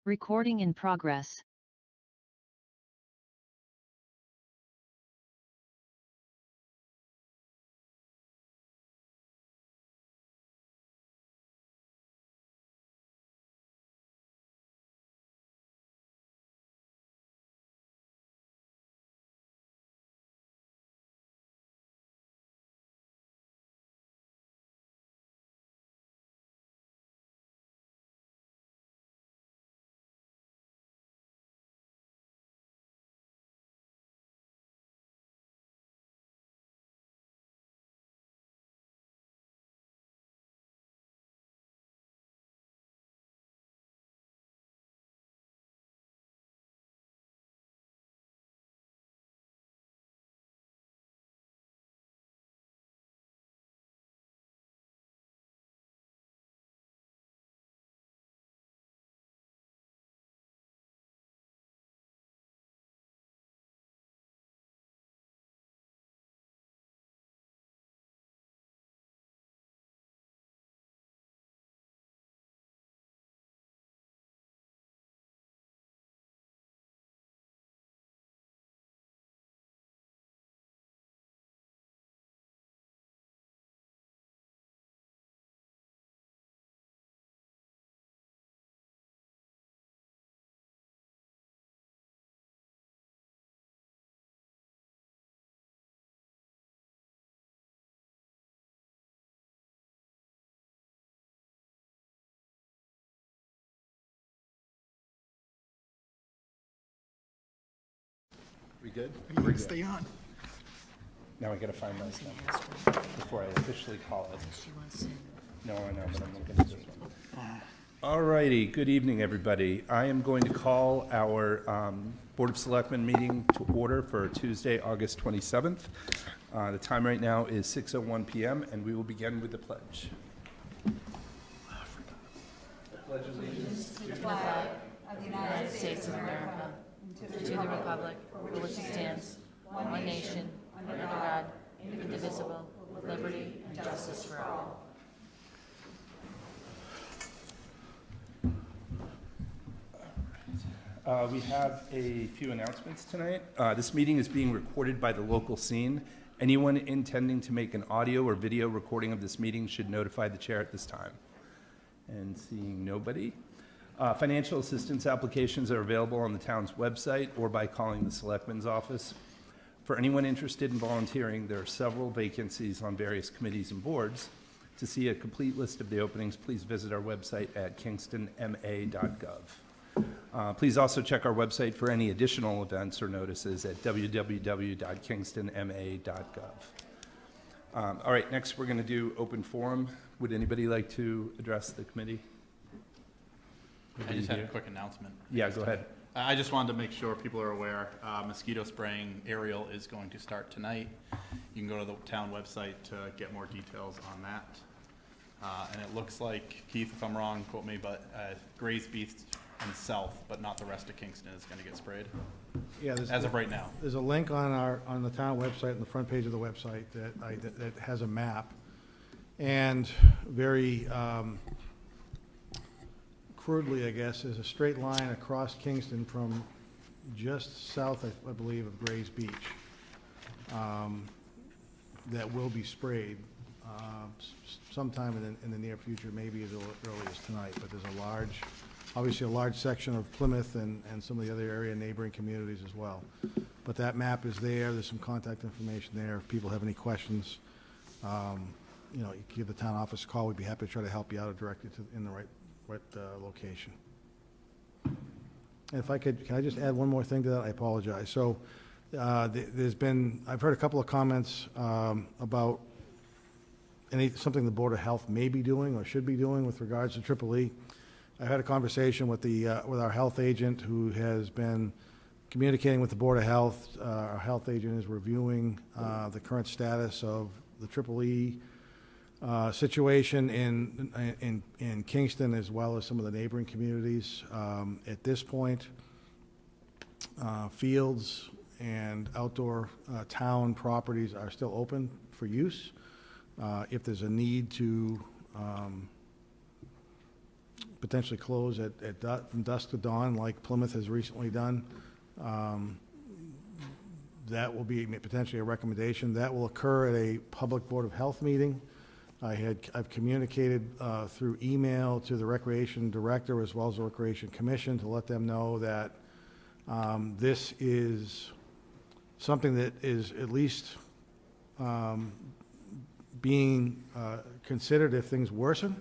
Recording in progress. We good? You can stay on. Now I gotta find my stuff before I officially call it. No, I know, but I'm looking at this one. All righty, good evening, everybody. I am going to call our Board of Selectmen meeting to order for Tuesday, August 27th. The time right now is 6:01 p.m., and we will begin with the pledge. Pledge allegiance To the flag of the United States of America, to the republic for which it stands, one nation, under God, indivisible, with liberty and justice for all. We have a few announcements tonight. This meeting is being recorded by the local scene. Anyone intending to make an audio or video recording of this meeting should notify the chair at this time. And seeing nobody. Financial assistance applications are available on the town's website or by calling the Selectmen's office. For anyone interested in volunteering, there are several vacancies on various committees and boards. To see a complete list of the openings, please visit our website at kingstonma.gov. Please also check our website for any additional events or notices at www.kingstonma.gov. All right, next we're going to do open forum. Would anybody like to address the committee? I just had a quick announcement. Yeah, go ahead. I just wanted to make sure people are aware, mosquito spraying aerial is going to start tonight. You can go to the town website to get more details on that. And it looks like, Keith, if I'm wrong, quote me, but Grays Beach and South, but not the rest of Kingston, is going to get sprayed. Yeah, As of right now. there's a link on the town website, on the front page of the website, that has a map. And very crudely, I guess, is a straight line across Kingston from just south, I believe, of Grays Beach, that will be sprayed sometime in the near future, maybe as early as tonight. But there's obviously a large section of Plymouth and some of the other area neighboring communities as well. But that map is there. There's some contact information there. If people have any questions, you know, you can give the town office a call. We'd be happy to try to help you out or direct you in the right location. And if I could, can I just add one more thing to that? I apologize. So I've heard a couple of comments about something the Board of Health may be doing or should be doing with regards to EEE. I had a conversation with our health agent, who has been communicating with the Board of Health. Our health agent is reviewing the current status of the EEE situation in Kingston, as well as some of the neighboring communities. At this point, fields and outdoor town properties are still open for use. If there's a need to potentially close from dusk to dawn, like Plymouth has recently done. That will be potentially a recommendation. That will occur at a public Board of Health meeting. I've communicated through email to the Recreation Director as well as the Recreation Commission to let them know that this is something that is at least being considered if things worsen,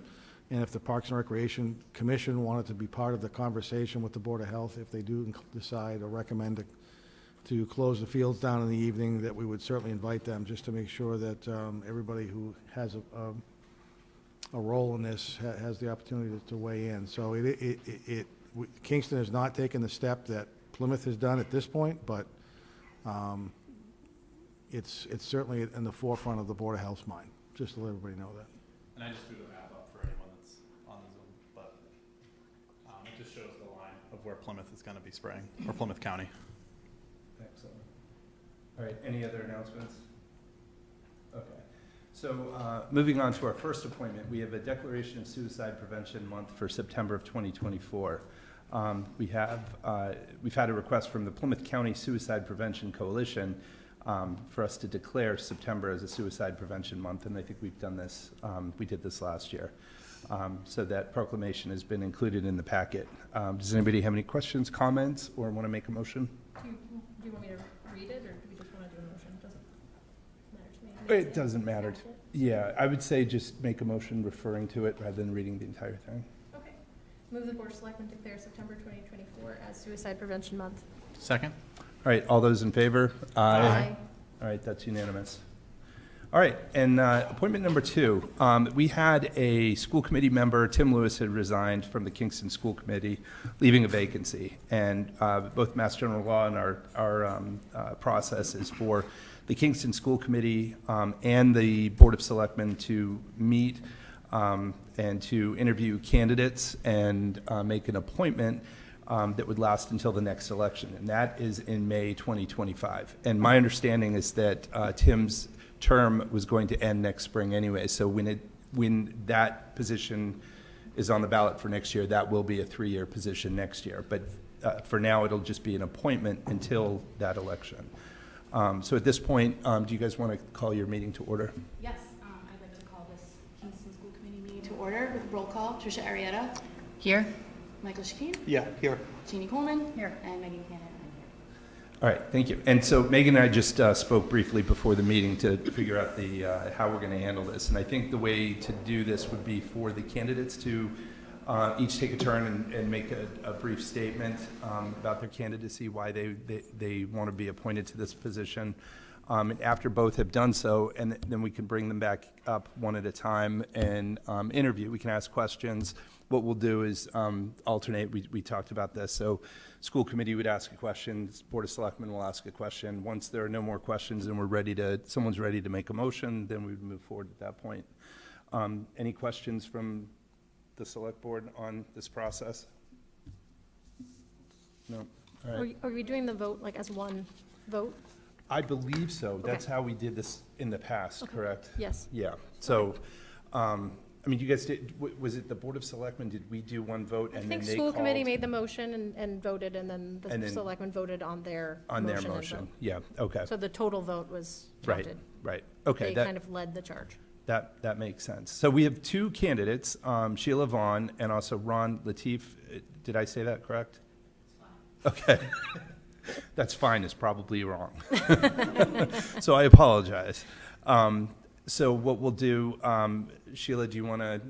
and if the Parks and Recreation Commission wanted to be part of the conversation with the Board of Health, if they do decide or recommend to close the fields down in the evening, that we would certainly invite them, just to make sure that everybody who has a role in this has the opportunity to weigh in. So Kingston has not taken the step that Plymouth has done at this point, but it's certainly in the forefront of the Board of Health's mind, just to let everybody know that. And I just threw the map up for anyone that's on the Zoom, but it just shows the line of where Plymouth is going to be spraying, or Plymouth County. Excellent. All right, any other announcements? Okay. So moving on to our first appointment, we have a Declaration of Suicide Prevention Month for September of 2024. We've had a request from the Plymouth County Suicide Prevention Coalition for us to declare September as a Suicide Prevention Month, and I think we've done this, we did this last year. So that proclamation has been included in the packet. Does anybody have any questions, comments, or want to make a motion? Do you want me to read it, or do we just want to do a motion? Doesn't matter to me. It doesn't matter. Yeah, I would say just make a motion referring to it rather than reading the entire thing. Okay. Move the Board of Selectmen declare September 2024 as Suicide Prevention Month. Second? All right, all those in favor? Aye. All right, that's unanimous. All right, and appointment number 2. We had a school committee member, Tim Lewis, had resigned from the Kingston School Committee, leaving a vacancy. And both Mass General Law and our process is for the Kingston School Committee and the Board of Selectmen to meet and to interview candidates and make an appointment that would last until the next election, and that is in May 2025. And my understanding is that Tim's term was going to end next spring anyway, so when that position is on the ballot for next year, that will be a 3-year position next year. But for now, it'll just be an appointment until that election. So at this point, do you guys want to call your meeting to order? Yes, I'd like to call this Kingston School Committee meeting to order with roll call. Tricia Arietta, Here? Michael Shakeen, Yeah, here. Jeannie Coleman. Here. And Megan Cannon. I'm here. All right, thank you. And so Megan and I just spoke briefly before the meeting to figure out how we're going to handle this. And I think the way to do this would be for the candidates to each take a turn and make a brief statement about their candidacy, why they want to be appointed to this position. And after both have done so, and then we can bring them back up one at a time and interview. We can ask questions. What we'll do is alternate. We talked about this. So school committee would ask a question, Board of Selectmen will ask a question. Once there are no more questions and someone's ready to make a motion, then we would move forward at that point. Any questions from the select board on this process? No? All right. Are we doing the vote like as one vote? I believe so. That's Okay. how we did this in the past, correct? Yes. Yeah. So, I mean, you guys did, was it the Board of Selectmen? Did we do one vote I and then think they school committee called made the motion and voted, and then And the then- selectmen voted on their on their and motion? vote. Yeah, okay. So the total vote was Right, counted. right. Okay, They kind of led the charge. that makes sense. So we have 2 candidates, Sheila Vaughn and also Ron Latif. Did I say that correct? Okay. That's fine, it's probably wrong. So I apologize. So what we'll do, Sheila, do you want to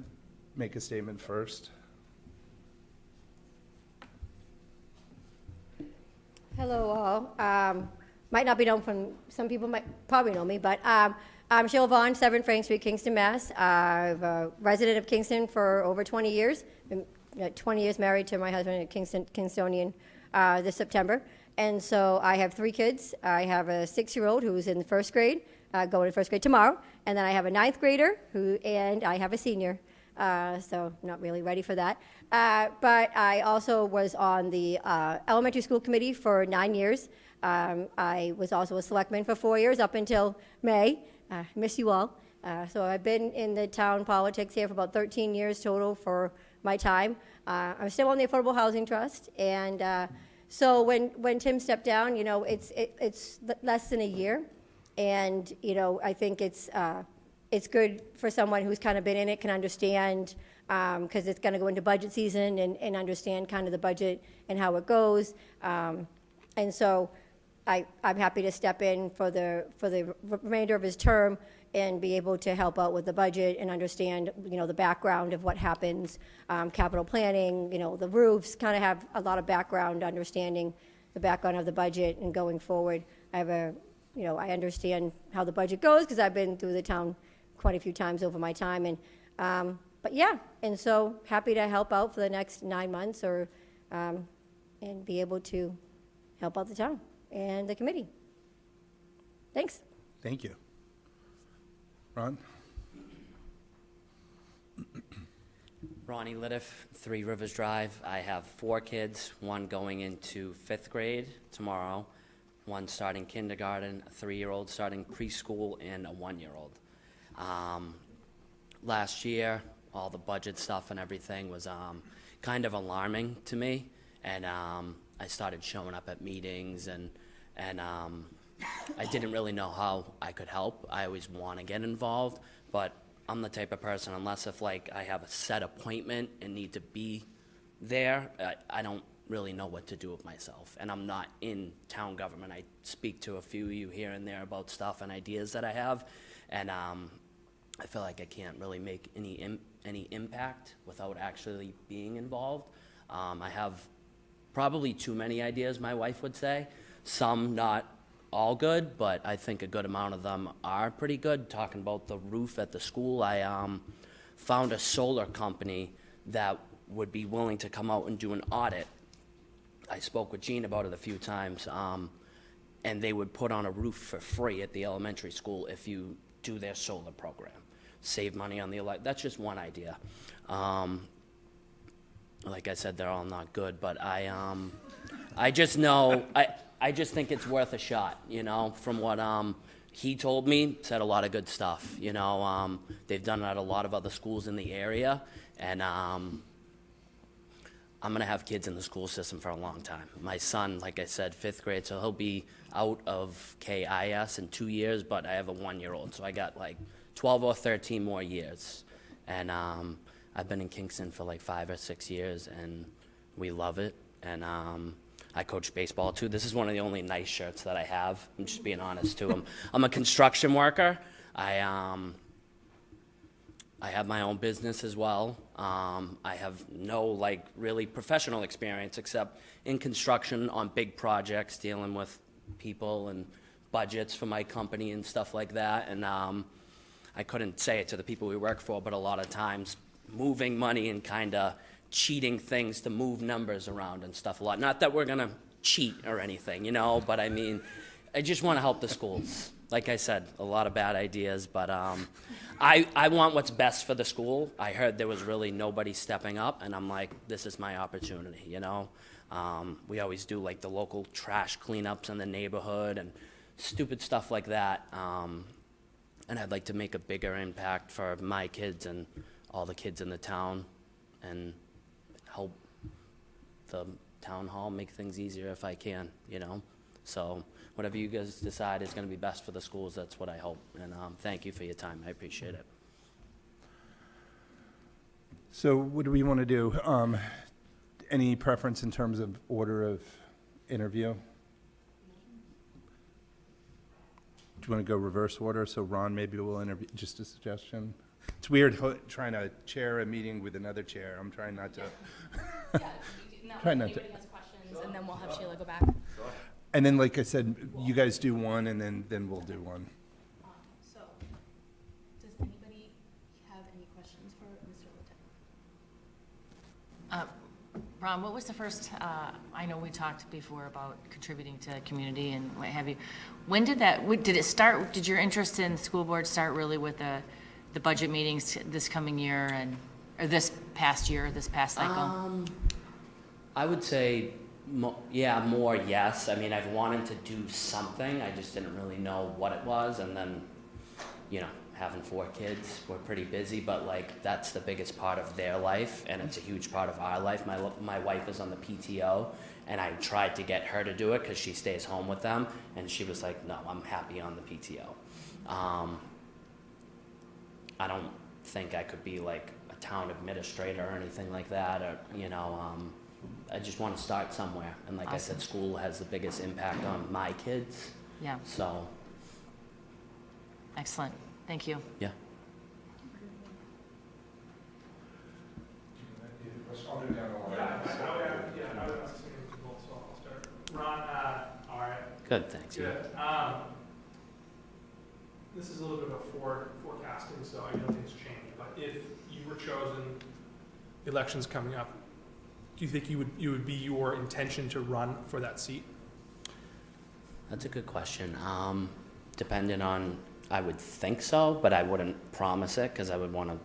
make a statement first? Hello, all. Might not be known from, some people might probably know me, but I'm Sheila Vaughn, 7 Frank Street, Kingston, Mass. I'm a resident of Kingston for over 20 years. Been 20 years married to my husband, a Kingstonian, this September. And so I have 3 kids. I have a 6-year-old who's in the 1st grade, going to 1st grade tomorrow. And then I have a 9th grader and I have a senior. So not really ready for that. But I also was on the elementary school committee for 9 years. I was also a selectman for 4 years up until May. Miss you all. So I've been in the town politics here for about 13 years total for my time. I'm still on the Affordable Housing Trust, and so when Tim stepped down, you know, it's less than a year, and you know, I think it's good for someone who's kind of been in it, can understand, because it's going to go into budget season and understand kind of the budget and how it goes, and so I'm happy to step in for the remainder of his term and be able to help out with the budget and understand, you know, the background of what happens, capital planning, you know, the roofs, kind of have a lot of background, understanding the background of the budget and going forward. I understand how the budget goes because I've been through the town quite a few times over my time, and but yeah, and so happy to help out for the next 9 months, or and be able to help out the town and the committee. Thanks. Thank you. Ron? Ronnie Lidiff, 3 Rivers Drive. I have 4 kids, one going into 5th grade tomorrow, one starting kindergarten, a 3-year-old starting preschool, and a 1-year-old. Last year, all the budget stuff and everything was kind of alarming to me, and I started showing up at meetings, and I didn't really know how I could help. I always want to get involved, but I'm the type of person, unless if like I have a set appointment and need to be there, I don't really know what to do with myself. And I'm not in town government. I speak to a few of you here and there about stuff and ideas that I have, and I feel like I can't really make any impact without actually being involved. I have probably too many ideas, my wife would say. Some not all good, but I think a good amount of them are pretty good. Talking about the roof at the school, I found a solar company that would be willing to come out and do an audit. I spoke with Gene about it a few times, and they would put on a roof for free at the elementary school if you do their solar program. Save money on the that's just one idea. Like I said, they're all not good, but I just know, I just think it's worth a shot, you know, from what he told me, said a lot of good stuff, you know. They've done it at a lot of other schools in the area, and I'm going to have kids in the school system for a long time. My son, like I said, 5th grade, so he'll be out of KIS in 2 years, but I have a 1-year-old, so I got like 12 or 13 more years. And I've been in Kingston for like 5 or 6 years, and we love it. And I coach baseball too. This is one of the only nice shirts that I have. I'm just being honest too. I'm a construction worker. I have my own business as well. I have no like really professional experience except in construction on big projects, dealing with people and budgets for my company and stuff like that. And I couldn't say it to the people we work for, but a lot of times moving money and kind of cheating things to move numbers around and stuff a lot. Not that we're going to cheat or anything, you know, but I mean, I just want to help the schools. Like I said, a lot of bad ideas, but I want what's best for the school. I heard there was really nobody stepping up, and I'm like, this is my opportunity, you know. We always do like the local trash cleanups in the neighborhood and stupid stuff like that. And I'd like to make a bigger impact for my kids and all the kids in the town and help the town hall make things easier if I can, you know. So whatever you guys decide is going to be best for the schools, that's what I hope. And thank you for your time. I appreciate it. So what do we want to do? Any preference in terms of order of interview? Do you want to go reverse order? So Ron, maybe we'll interview, just a suggestion. It's weird trying to chair a meeting with another chair. I'm trying not to. Try not to. Anybody has questions, and then we'll have Sheila go back. And then, like I said, you guys do one, and then we'll do one. So, does anybody have any questions for Mr. Littett? Ron, what was the first, I know we talked before about contributing to community and what have you. When did did it start, did your interest in school board start really with the budget meetings this coming year or this past year, this past cycle? I would say, more yes. I mean, I've wanted to do something. I just didn't really know what it was. And then, you know, having 4 kids. We're pretty busy, but like that's the biggest part of their life, and it's a huge part of our life. My wife is on the PTO, and I tried to get her to do it because she stays home with them, and she was like, no, I'm happy on the PTO. I don't think I could be like a town administrator or anything like that, or, you know, I just want to start somewhere. And like I said, school has the biggest impact on my kids, Yeah, so, excellent. Thank you. yeah. I'll go down the line. I would ask some people, so I'll start. Ron, all right, Good, thanks. Yeah. good. This is a little bit of forecasting, so I know things change, but if you were chosen, elections coming up, do you think you would be your intention to run for that seat? That's a good question. Depending on, I would think so, but I wouldn't promise it because I would want to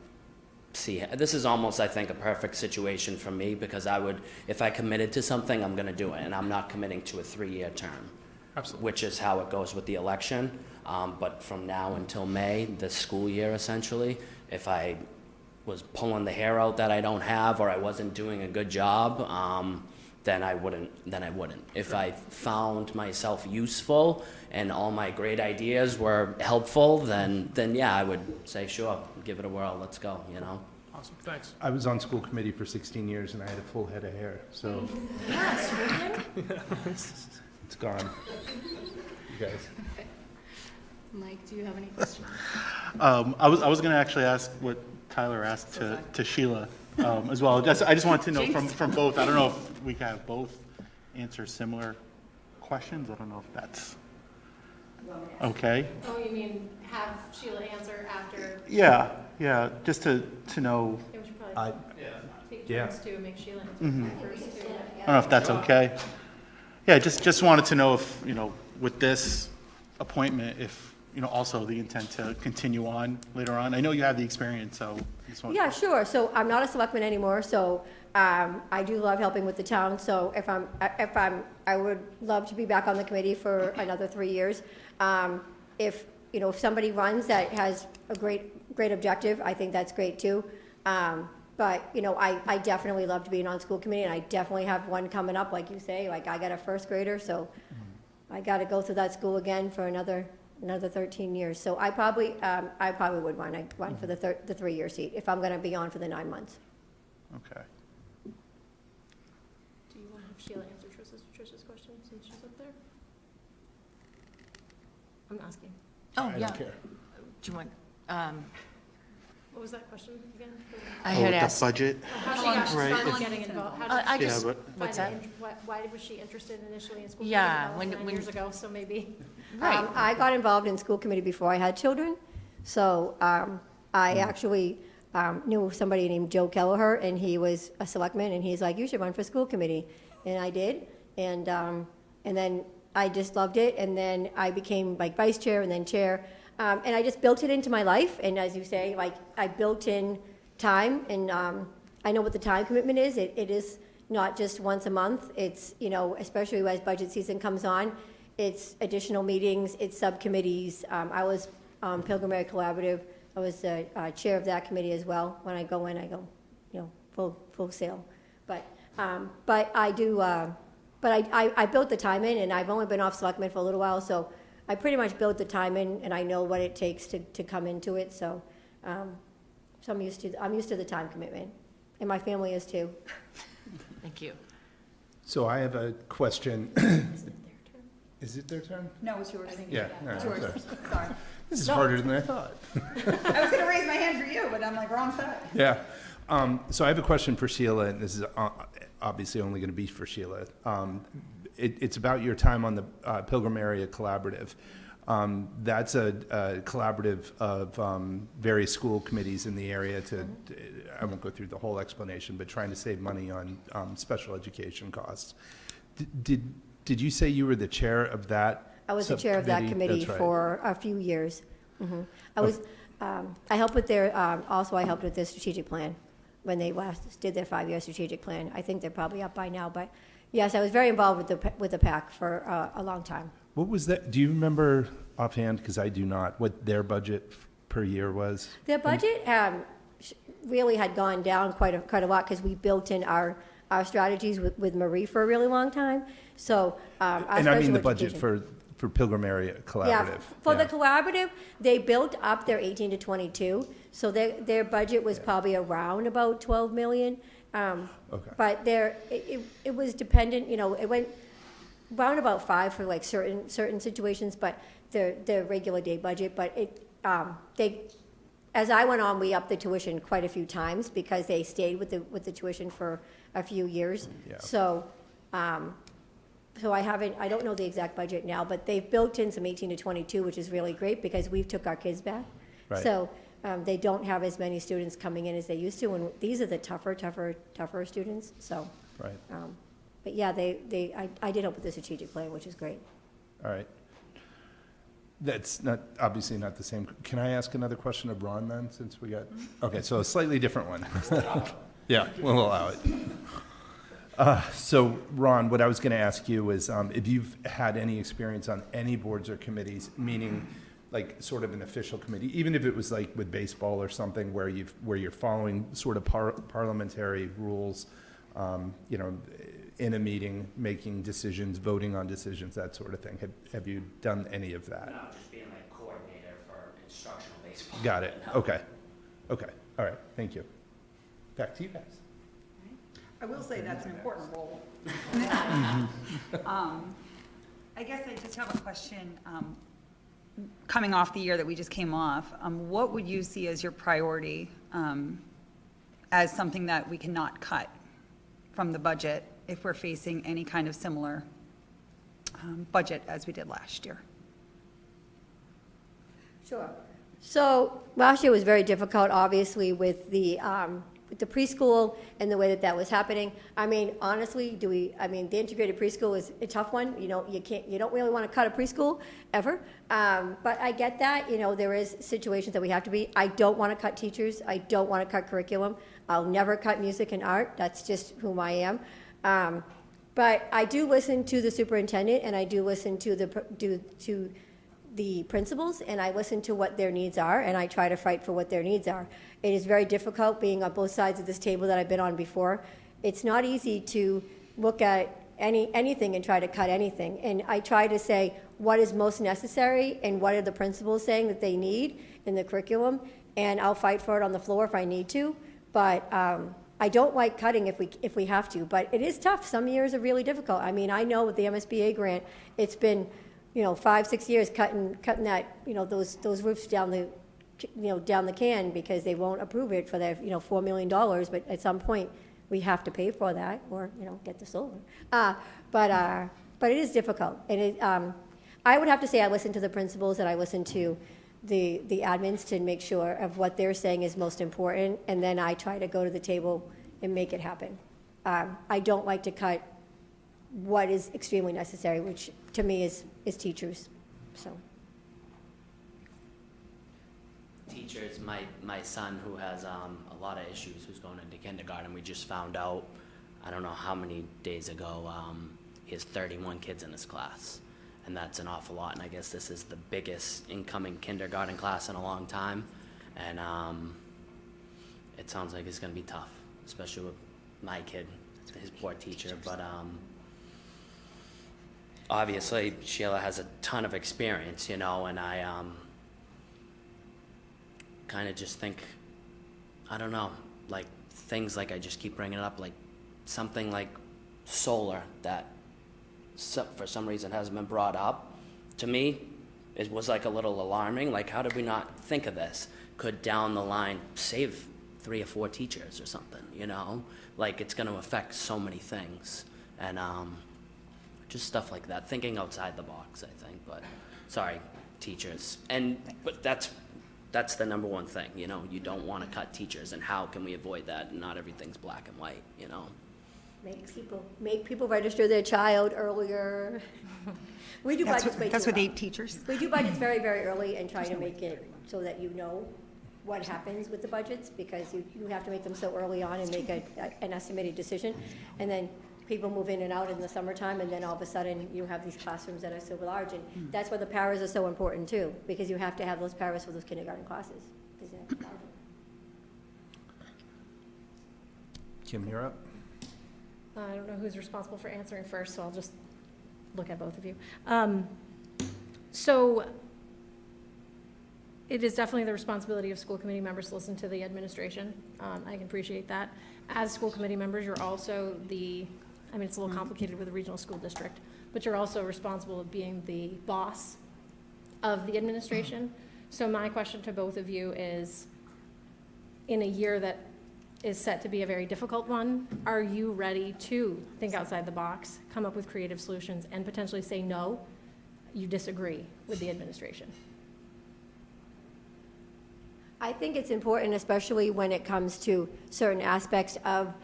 see. This is almost, I think, a perfect situation for me because I would, if I committed to something, I'm going to do it, and I'm not committing to a 3-year term. Absolutely. Which is how it goes with the election. But from now until May, this school year essentially, if I was pulling the hair out that I don't have or I wasn't doing a good job, then I wouldn't. If I found myself useful and all my great ideas were helpful, then yeah, I would say, sure, give it a whirl, let's go, you know? Awesome, thanks. I was on school committee for 16 years and I had a full head of hair, so it's gone. You guys. Mike, do you have any questions? I was going to actually ask what Tyler asked to Sheila as well. I just wanted to know from both. I don't know if we can have both answer similar questions. I don't know if that's okay. Oh, you mean have Sheila answer after? Yeah, just to know. Yeah, we should probably take yeah. turns to make Sheila answer first too. I don't know if that's okay. Yeah, just wanted to know if, you know, with this appointment, if, you know, also the intent to continue on later on. I know you have the experience, so just want. Yeah, sure. So I'm not a selectman anymore, so I do love helping with the town. So I would love to be back on the committee for another 3 years. If, you know, if somebody runs that has a great objective, I think that's great too. But, you know, I definitely loved being on school committee, and I definitely have one coming up, like you say. Like, I got a first grader, so I got to go through that school again for another 13 years. So I probably would run for the 3-year seat if I'm going to be on for the 9 months. Okay. Do you want to have Sheila answer Trish's question since she's up there? I'm asking. Oh, I yeah. don't care. Do you want, What was that question again? I had The asked, budget. How she got Right. started getting involved? How did I she Yeah, just, but what's find that? why was she interested initially in school? Yeah, committee? That was when- 9 years ago, so maybe. Right. I got involved in school committee before I had children. So I actually knew somebody named Joe Kelleher, and he was a selectman, and he's like, you should run for school committee. And I did. And then I just loved it. And then I became like vice chair and then chair. And I just built it into my life. And as you say, like, I built in time, and I know what the time commitment is. It is not just once a month. It's, you know, especially as budget season comes on, it's additional meetings, it's subcommittees. I was Pilgrim Area Collaborative. I was the chair of that committee as well. When I go in, I go, you know, full sail. But I do, but I built the time in, and I've only been off selectmen for a little while, so I pretty much built the time in, and I know what it takes to come into it. So I'm used to the time commitment, and my family is too. Thank you. So I have a question. Is it their turn? No, it's yours. Yeah. No, It's yours. sorry. Sorry. This is harder than I thought. I was gonna raise my hand for you, but I'm like, wrong side. Yeah. So I have a question for Sheila, and this is obviously only going to be for Sheila. It's about your time on the Pilgrim Area Collaborative. That's a collaborative of various school committees in the area to, I won't go through the whole explanation, but trying to save money on special education costs. Did you say you were the chair of that? I was the chair of that subcommittee? committee That's right. for a few years. I was, I helped with their, also I helped with their strategic plan, when they last did their 5-year strategic plan. I think they're probably up by now, but yes, I was very involved with the PAC for a long time. What was that? Do you remember offhand, because I do not, what their budget per year was? Their budget really had gone down quite a lot because we built in our strategies with Marie for a really long time. So our And I mean the special budget education- for Pilgrim Area Collaborative. Yeah, for the Yeah. collaborative, they built up their 18 to 22, so their budget was probably around about 12 million. Okay. But it was dependent, it went round about 5 for like certain situations, but their regular day budget, but as I went on, we upped the tuition quite a few times because they stayed with the tuition for a few years. Yeah. So, I don't know the exact budget now, but they've built in some 18 to 22, which is really great because we took our kids back. Right. So, they don't have as many students coming in as they used to, and these are the tougher students, so. Right, But yeah, I did help with the strategic plan, which is great. all right. That's not, obviously not the same. Can I ask another question of Ron then, since we got, okay, so a slightly different one. Yeah, we'll allow it. So Ron, what I was going to ask you is if you've had any experience on any boards or committees, meaning like sort of an official committee, even if it was like with baseball or something where you're following sort of parliamentary rules, in a meeting, making decisions, voting on decisions, that sort of thing. Have you done any of that? No, just being like coordinator for instructional baseball. Got it. Okay. Okay. All right. Thank you. Back to you guys. I will say that's an important role. I guess I just have a question. Coming off the year that we just came off, what would you see as your priority as something that we cannot cut from the budget if we're facing any kind of similar budget as we did last year? Sure. So last year was very difficult, obviously, with the preschool and the way that was happening. I mean, honestly, the integrated preschool is a tough one. You don't really want to cut a preschool ever. But I get that, there is situations that we have to be. I don't want to cut teachers. I don't want to cut curriculum. I'll never cut music and art. That's just who I am. But I do listen to the superintendent, and I do listen to the principals, and I listen to what their needs are, and I try to fight for what their needs are. It is very difficult being on both sides of this table that I've been on before. It's not easy to look at anything and try to cut anything. And I try to say what is most necessary and what are the principals saying that they need in the curriculum, and I'll fight for it on the floor if I need to. But I don't like cutting if we have to, but it is tough. Some years are really difficult. I mean, I know with the MSBA grant, it's been 5-6 years cutting that those roofs down the can because they won't approve it for that $4 million. But at some point, we have to pay for that or get the solar. But it is difficult, and I would have to say I listen to the principals and I listen to the admins to make sure of what they're saying is most important, and then I try to go to the table and make it happen. I don't like to cut what is extremely necessary, which to me is teachers. So Teachers, my son who has a lot of issues, who's going into kindergarten, we just found out, I don't know how many days ago, he has 31 kids in his class. And that's an awful lot, and I guess this is the biggest incoming kindergarten class in a long time. And it sounds like it's gonna be tough, especially with my kid, his poor teacher. But obviously Sheila has a ton of experience, and I kind of just think, I don't know, like things like I just keep bringing it up, like something like solar that for some reason hasn't been brought up. To me, it was like a little alarming. Like, how did we not think of this? Could down the line save 3 or 4 teachers or something, Like, it's going to affect so many things. And just stuff like that. Thinking outside the box, I think. But, sorry, teachers. But that's the number one thing, You don't want to cut teachers, and how can we avoid that? And not everything's black and white, Make people register their child earlier. We do budgets way too That's with early. 8 teachers. We do budgets very, very early and try to make it so that what happens with the budgets, because you have to make them so early on and make an estimated decision. And then people move in and out in the summertime, and then all of a sudden, you have these classrooms that are so large, and that's why the paras are so important too, because you have to have those paras for those kindergarten classes. 'Cause they're larger. Kim, you're up. I don't know who's responsible for answering first, so I'll just look at both of you. So it is definitely the responsibility of school committee members to listen to the administration. I can appreciate that. As school committee members, you're also it's a little complicated with a regional school district, but you're also responsible of being the boss of the administration. So my question to both of you is, in a year that is set to be a very difficult one, are you ready to think outside the box, come up with creative solutions, and potentially say, no, you disagree with the administration? I think it's important, especially when it comes to certain aspects of,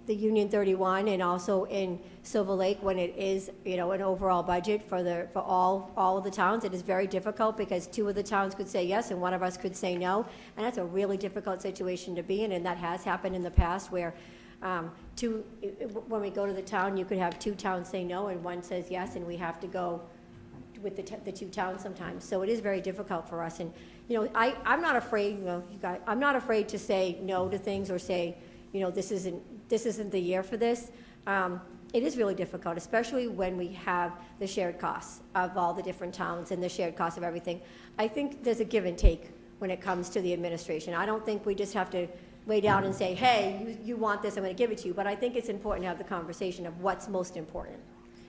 the Union 31 and also in Silver Lake, when it is, an overall budget for all of the towns. It is very difficult because 2 of the towns could say yes and 1 of us could say no. And that's a really difficult situation to be in, and that has happened in the past where when we go to the town, you could have 2 towns say no and 1 says yes, and we have to go with the 2 towns sometimes. So it is very difficult for us. And, I'm not afraid, I'm not afraid to say no to things or say, this isn't the year for this. It is really difficult, especially when we have the shared costs of all the different towns and the shared costs of everything. I think there's a give and take when it comes to the administration. I don't think we just have to lay down and say, hey, you want this, I'm going to give it to you. But I think it's important to have the conversation of what's most important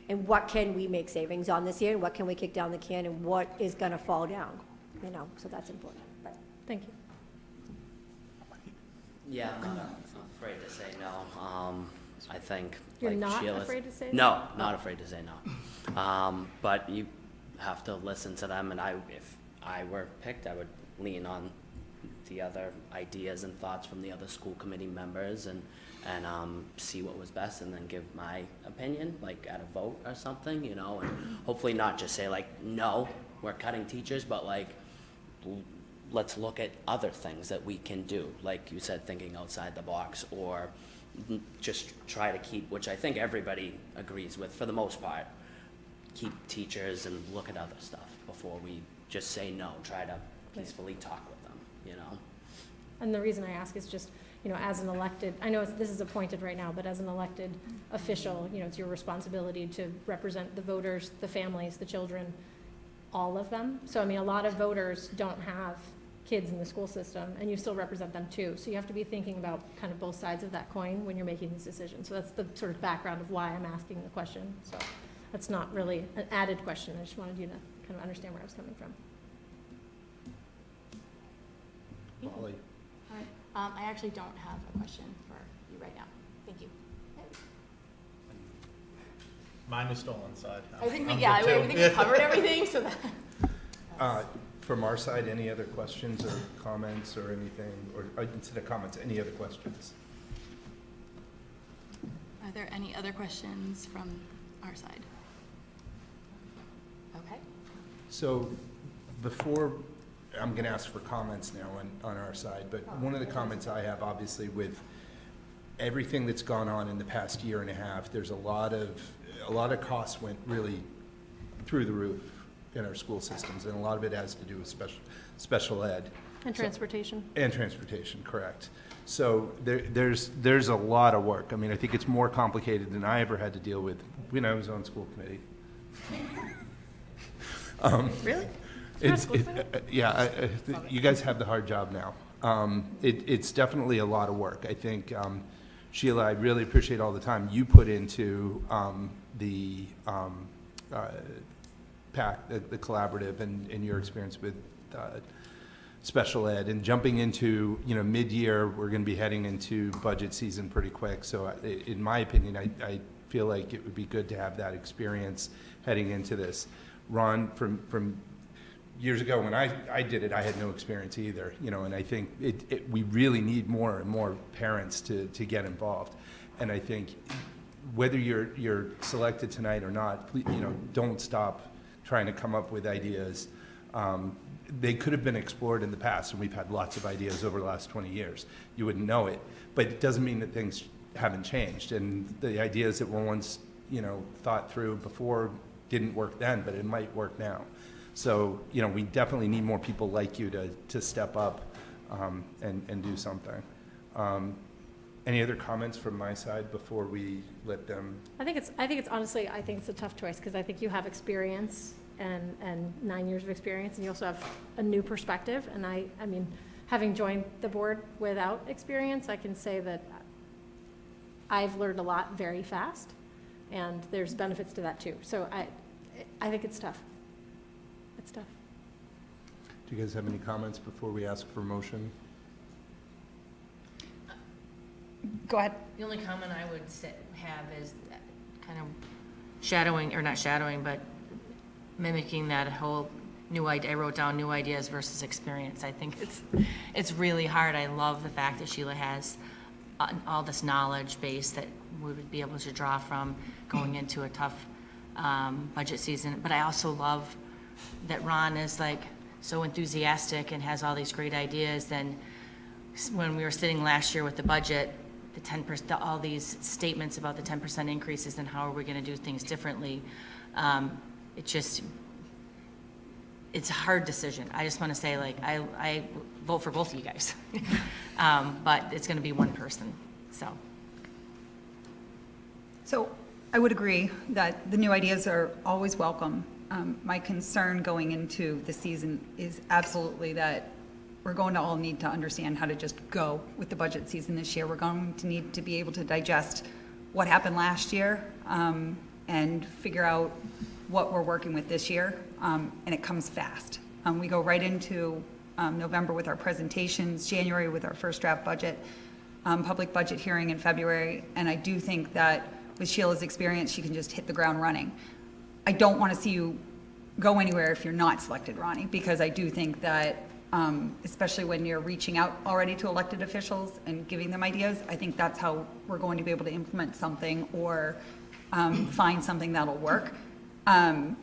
and what can we make savings on this year and what can we kick down the can and what is going to fall down, so that's important. But Thank you. Yeah, I'm not afraid to say no. I think, You're like not Sheila's- afraid to say No, not afraid to say no. But you have to listen to them, and if I were picked, I would lean on the other ideas and thoughts from the other school committee members and see what was best and then give my opinion, like at a vote or something, and hopefully not just say like, no, we're cutting teachers, but like, let's look at other things that we can do, like you said, thinking outside the box, or just try to keep, which I think everybody agrees with for the most part, keep teachers and look at other stuff before we just say no, try to peacefully talk with them, And the reason I ask is just, as an elected, I know this is appointed right now, but as an elected official, it's your responsibility to represent the voters, the families, the children, all of them. So, a lot of voters don't have kids in the school system, and you still represent them too. So you have to be thinking about kind of both sides of that coin when you're making these decisions. So that's the sort of background of why I'm asking the question. So that's not really an added question. I just wanted you to kind of understand where I was coming from. Molly. All right. I actually don't have a question for you right now. Thank you. Mine was stolen, so I think I'm I good too. think we covered everything, so that. From our side, any other questions or comments or anything, or instead of comments, any other questions? Are there any other questions from our side? Okay. So before, I'm going to ask for comments now on our side, but one of the comments I have, obviously, with everything that's gone on in the past year and a half, there's a lot of costs went really through the roof in our school systems, and a lot of it has to do with special ed. And transportation. And transportation, correct. So there's a lot of work. I think it's more complicated than I ever had to deal with when I was on school committee. Really? You guys have the hard job now. It's definitely a lot of work. I think, Sheila, I really appreciate all the time you put into the PAC, the collaborative, and your experience with special ed, and jumping into, mid-year, we're going to be heading into budget season pretty quick. So in my opinion, I feel like it would be good to have that experience heading into this. Ron, from years ago when I did it, I had no experience either, and I think we really need more and more parents to get involved. And I think whether you're selected tonight or not, please, don't stop trying to come up with ideas. They could have been explored in the past, and we've had lots of ideas over the last 20 years. You wouldn't know it, but it doesn't mean that things haven't changed. And the ideas that were once, thought through before didn't work then, but it might work now. So, we definitely need more people like you to step up and do something. Any other comments from my side before we let them? I think it's honestly, I think it's a tough choice, because I think you have experience and 9 years of experience, and you also have a new perspective. And I mean, having joined the board without experience, I can say that I've learned a lot very fast, and there's benefits to that too. So I think it's tough. It's tough. Do you guys have any comments before we ask for motion? Go ahead. The only comment I would have is kind of shadowing, or not shadowing, but mimicking that whole new idea. I wrote down new ideas versus experience. I think it's really hard. I love the fact that Sheila has all this knowledge base that we would be able to draw from going into a tough budget season. But I also love that Ron is like so enthusiastic and has all these great ideas. Then when we were sitting last year with the budget, the 10%, all these statements about the 10% increases and how are we going to do things differently, it's a hard decision. I just want to say, like, I vote for both of you guys, but it's going to be one person, so. So I would agree that the new ideas are always welcome. My concern going into the season is absolutely that we're going to all need to understand how to just go with the budget season this year. We're going to need to be able to digest what happened last year and figure out what we're working with this year, and it comes fast. We go right into November with our presentations, January with our first draft budget, public budget hearing in February, and I do think that with Sheila's experience, she can just hit the ground running. I don't want to see you go anywhere if you're not selected, Ronnie, because I do think that especially when you're reaching out already to elected officials and giving them ideas, I think that's how we're going to be able to implement something or find something that'll work. And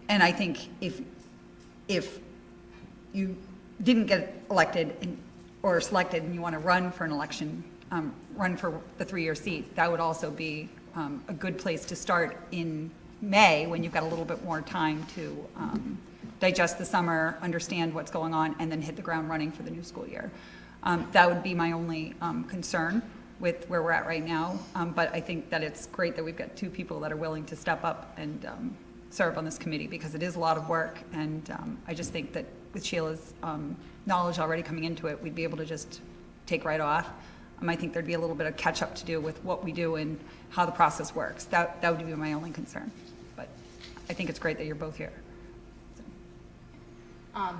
I think if you didn't get elected or selected and you want to run for an election, run for the 3-year seat, that would also be a good place to start in May when you've got a little bit more time to digest the summer, understand what's going on, and then hit the ground running for the new school year. That would be my only concern with where we're at right now. But I think that it's great that we've got 2 people that are willing to step up and serve on this committee, because it is a lot of work. And I just think that with Sheila's knowledge already coming into it, we'd be able to just take right off. I think there'd be a little bit of catch up to do with what we do and how the process works. That would be my only concern. But I think it's great that you're both here.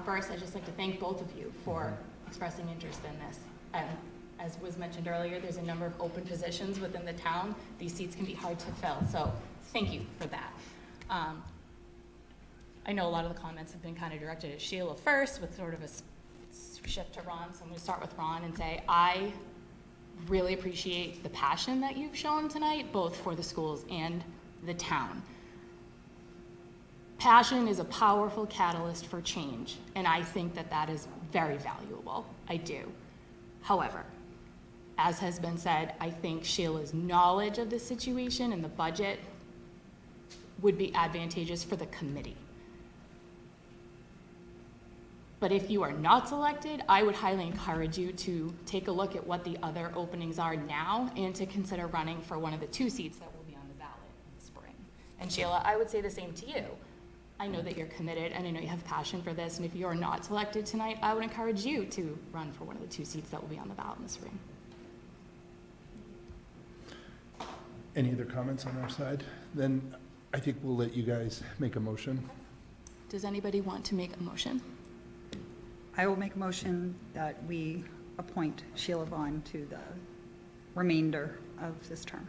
First, I'd just like to thank both of you for expressing interest in this. As was mentioned earlier, there's a number of open positions within the town. These seats can be hard to fill, so thank you for that. I know a lot of the comments have been kind of directed at Sheila first with sort of a shift to Ron, so I'm going to start with Ron and say I really appreciate the passion that you've shown tonight, both for the schools and the town. Passion is a powerful catalyst for change, and I think that that is very valuable. I do. However, as has been said, I think Sheila's knowledge of the situation and the budget would be advantageous for the committee. But if you are not selected, I would highly encourage you to take a look at what the other openings are now and to consider running for one of the 2 seats that will be on the ballot in the spring. And Sheila, I would say the same to you. I know that you're committed and I know you have passion for this, and if you're not selected tonight, I would encourage you to run for one of the 2 seats that will be on the ballot in the spring. Any other comments on our side? Then I think we'll let you guys make a motion. Does anybody want to make a motion? I will make a motion that we appoint Sheila Vaughn to the remainder of this term.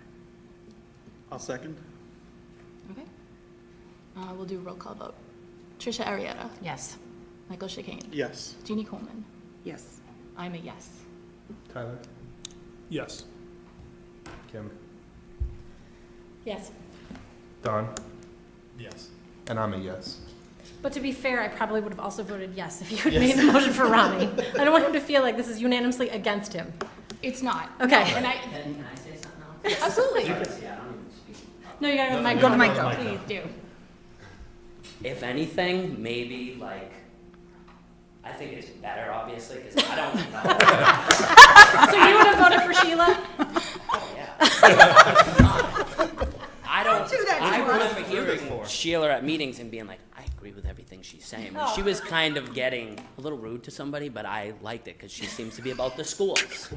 I'll second. Okay. We'll do a roll call vote. Tricia Arietta. Yes. Michael Chicane. Yes. Jeannie Coleman. Yes. I'm a yes. Tyler? Yes. Kim? Yes. Don? Yes. And I'm a yes. But to be fair, I probably would have also voted yes if you had made the motion for Ronnie. I don't want him to feel like this is unanimously against him. It's not. Okay. No, and I, Can I say something Absolutely. Yeah, I don't even speak. No, you gotta go to the Go to microphone. the mic, Please do. If anything, maybe like, I think it's better, obviously, because I don't know. So you would have voted for Sheila? I don't. do that to I us. remember hearing Sheila at meetings and being like, I agree with everything she's saying. And she was kind of getting a little rude to somebody, but I liked it because she seems to be about the schools.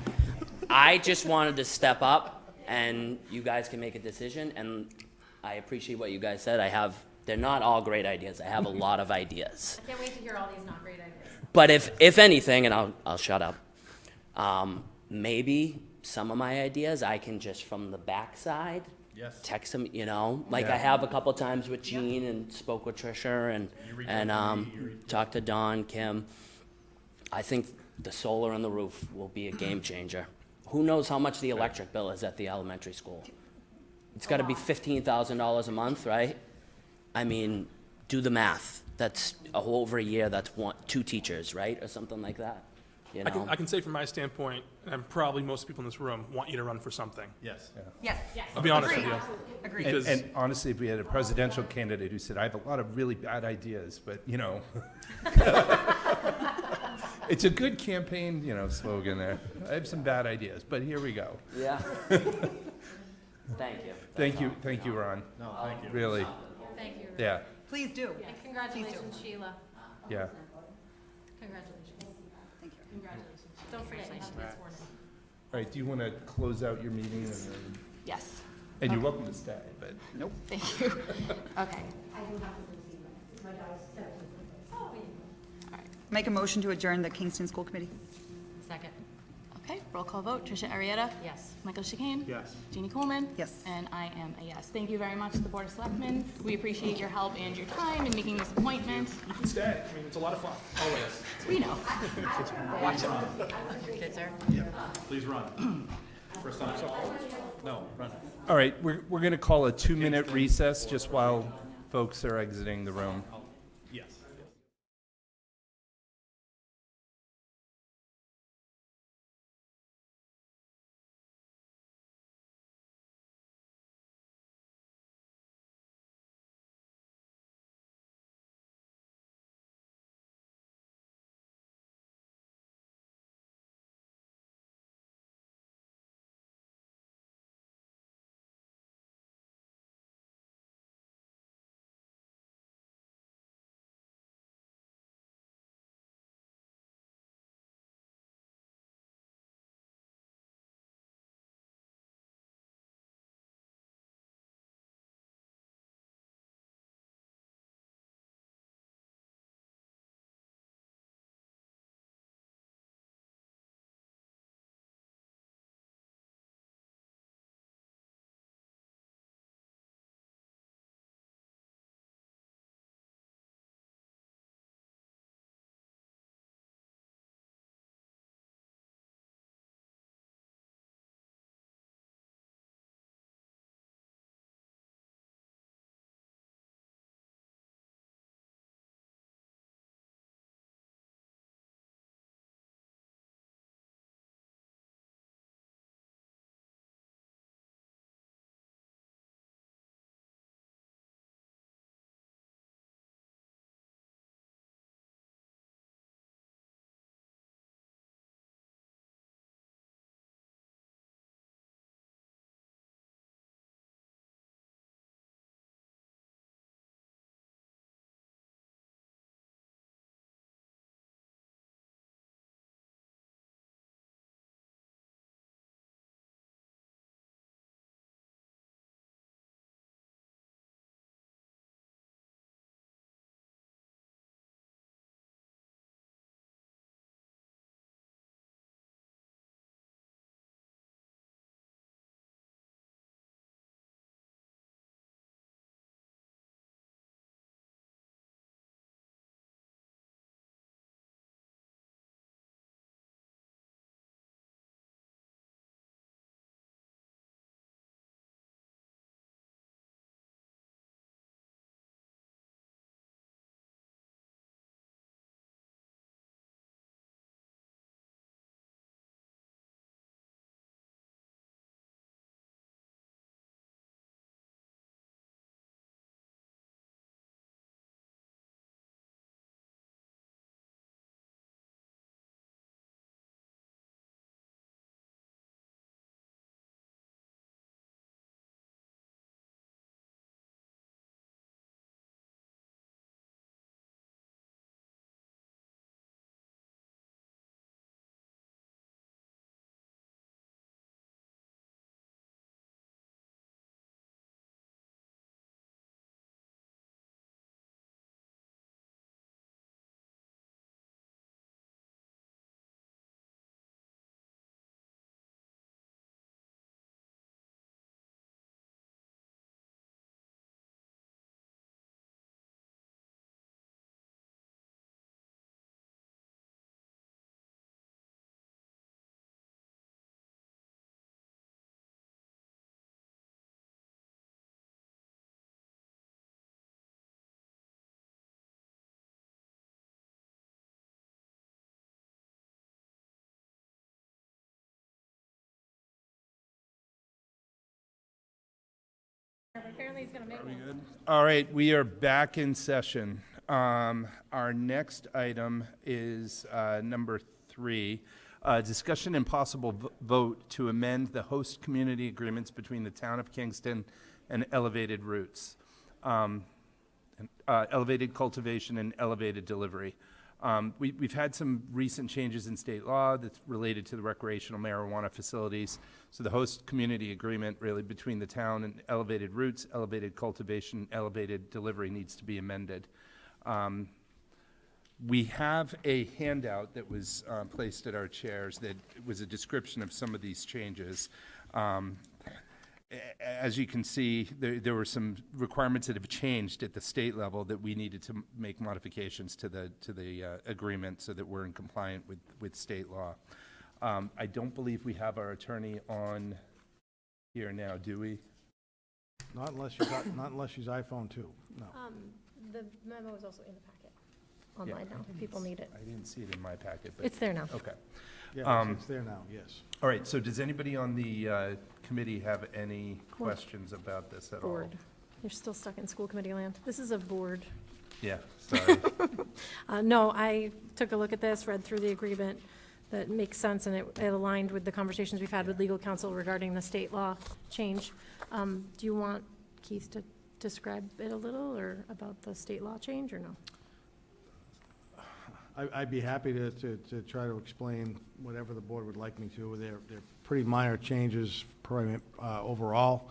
I just wanted to step up, and you guys can make a decision. And I appreciate what you guys said. They're not all great ideas. I have a lot of ideas. I can't wait to hear all these not great ideas. But if anything, and I'll shut up, maybe some of my ideas I can just from the backside Yes. text them, like I have a couple times with Jean and spoke with Trisha and talked to Don, Kim. I think the solar on the roof will be a game changer. Who knows how much the electric bill is at the elementary school? It's got to be $15,000 a month, right? I mean, do the math. That's over a year. That's 2 teachers, right, or something like that. I can say from my standpoint, and probably most people in this room want you to run for something. Yes. Yes. I'll be honest with you. Agreed. Because- And honestly, if we had a presidential candidate who said, I have a lot of really bad ideas, but, it's a good campaign, slogan there. I have some bad ideas, but here we go. Yeah. Thank you. Thank you, Ron. No, thank you. Really, Thank you. yeah, Please do. And congratulations, Sheila. yeah. Congratulations. Thank you. Congratulations. Don't forget, you have to get sworn in. All right, do you want to close out your meeting? Yes. And you're welcome to stay, but. Thank you. Okay. Make a motion to adjourn the Kingston School Committee. Second. Okay, roll call vote. Tricia Arietta? Yes. Michael Chicane? Yes. Jeannie Coleman? Yes. And I am a yes. Thank you very much to the Board of Selectmen. We appreciate your help and your time in making this appointment. You can stay. I mean, it's a lot of fun, always. We know. Good, sir. Please run. First time. No, run. All right, we're going to call a 2-minute recess just while folks are exiting the room. Finally, he's gonna make one. All right, we are back in session. Our next item is number 3, discussion and possible vote to amend the host community agreements between the town of Kingston and Elevated Roots, Elevated Cultivation and Elevated Delivery. We've had some recent changes in state law that's related to the recreational marijuana facilities. So the host community agreement really between the town and Elevated Roots, Elevated Cultivation, Elevated Delivery needs to be amended. We have a handout that was placed at our chairs that was a description of some of these changes. As you can see, there were some requirements that have changed at the state level that we needed to make modifications to the agreement so that we're in compliant with state law. I don't believe we have our attorney on here now, do we? Not unless she's iPhone 2, no. The memo is also in the packet, online now, if people need it. I didn't see it in my packet, but. It's there now. Okay. Yeah, it's there now, yes. All right, so does anybody on the committee have any questions about this at all? Board. You're still stuck in school committee land. This is a board. Yeah, sorry. No, I took a look at this, read through the agreement. That makes sense, and it aligned with the conversations we've had with legal counsel regarding the state law change. Do you want Keith to describe it a little, or about the state law change, or no? I'd be happy to try to explain whatever the board would like me to. They're pretty minor changes overall.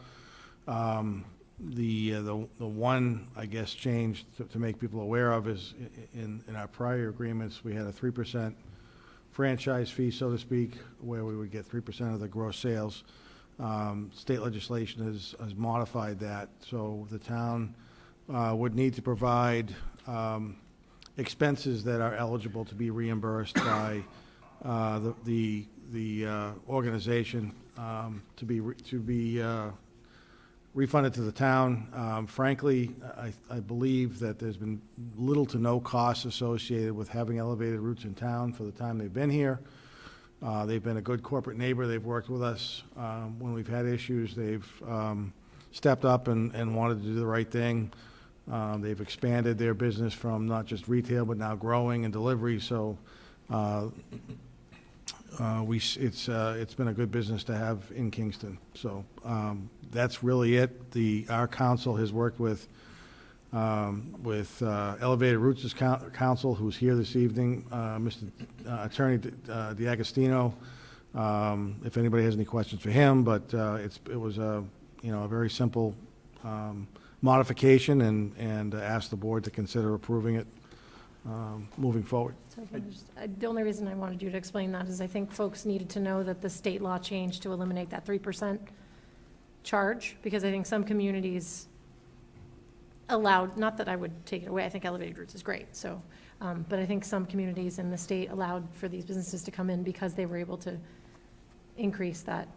The one, I guess, change to make people aware of is in our prior agreements, we had a 3% franchise fee, so to speak, where we would get 3% of the gross sales. State legislation has modified that, so the town would need to provide expenses that are eligible to be reimbursed by the organization to be refunded to the town. Frankly, I believe that there's been little to no costs associated with having Elevated Roots in town for the time they've been here. They've been a good corporate neighbor. They've worked with us. When we've had issues, they've stepped up and wanted to do the right thing. They've expanded their business from not just retail, but now growing and delivery, so it's been a good business to have in Kingston. So that's really it. Our council has worked with Elevated Roots' counsel, who's here this evening, Mr. Attorney D'Agostino. If anybody has any questions for him, but it was a very simple modification, and ask the board to consider approving it moving forward. So I can the only reason I wanted you to explain that is I think folks needed to know that the state law changed to eliminate that 3% charge, because I think some communities allowed, not that I would take it away, I think Elevated Roots is great, so, but I think some communities in the state allowed for these businesses to come in because they were able to increase that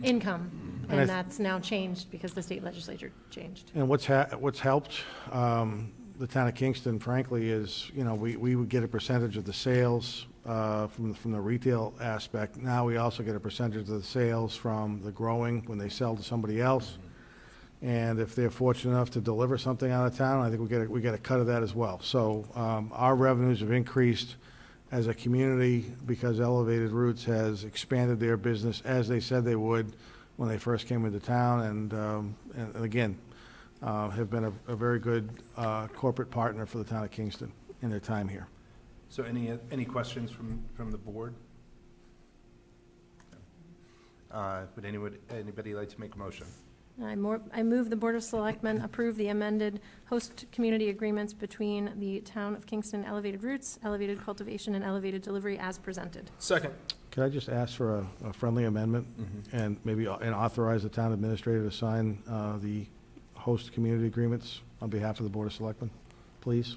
income, and that's now changed because the state legislature changed. And what's helped the town of Kingston, frankly, is, we would get a percentage of the sales from the retail aspect. Now we also get a percentage of the sales from the growing when they sell to somebody else. And if they're fortunate enough to deliver something out of town, I think we get a cut of that as well. So our revenues have increased as a community because Elevated Roots has expanded their business as they said they would when they first came into town, and again, have been a very good corporate partner for the town of Kingston in their time here. So any questions from the board? Would anybody like to make a motion? I move the Board of Selectmen approve the amended host community agreements between the town of Kingston, Elevated Roots, Elevated Cultivation, and Elevated Delivery as presented. Second. Could I just ask for a friendly amendment and maybe authorize the town administrator to sign the host community agreements on behalf of the Board of Selectmen, please?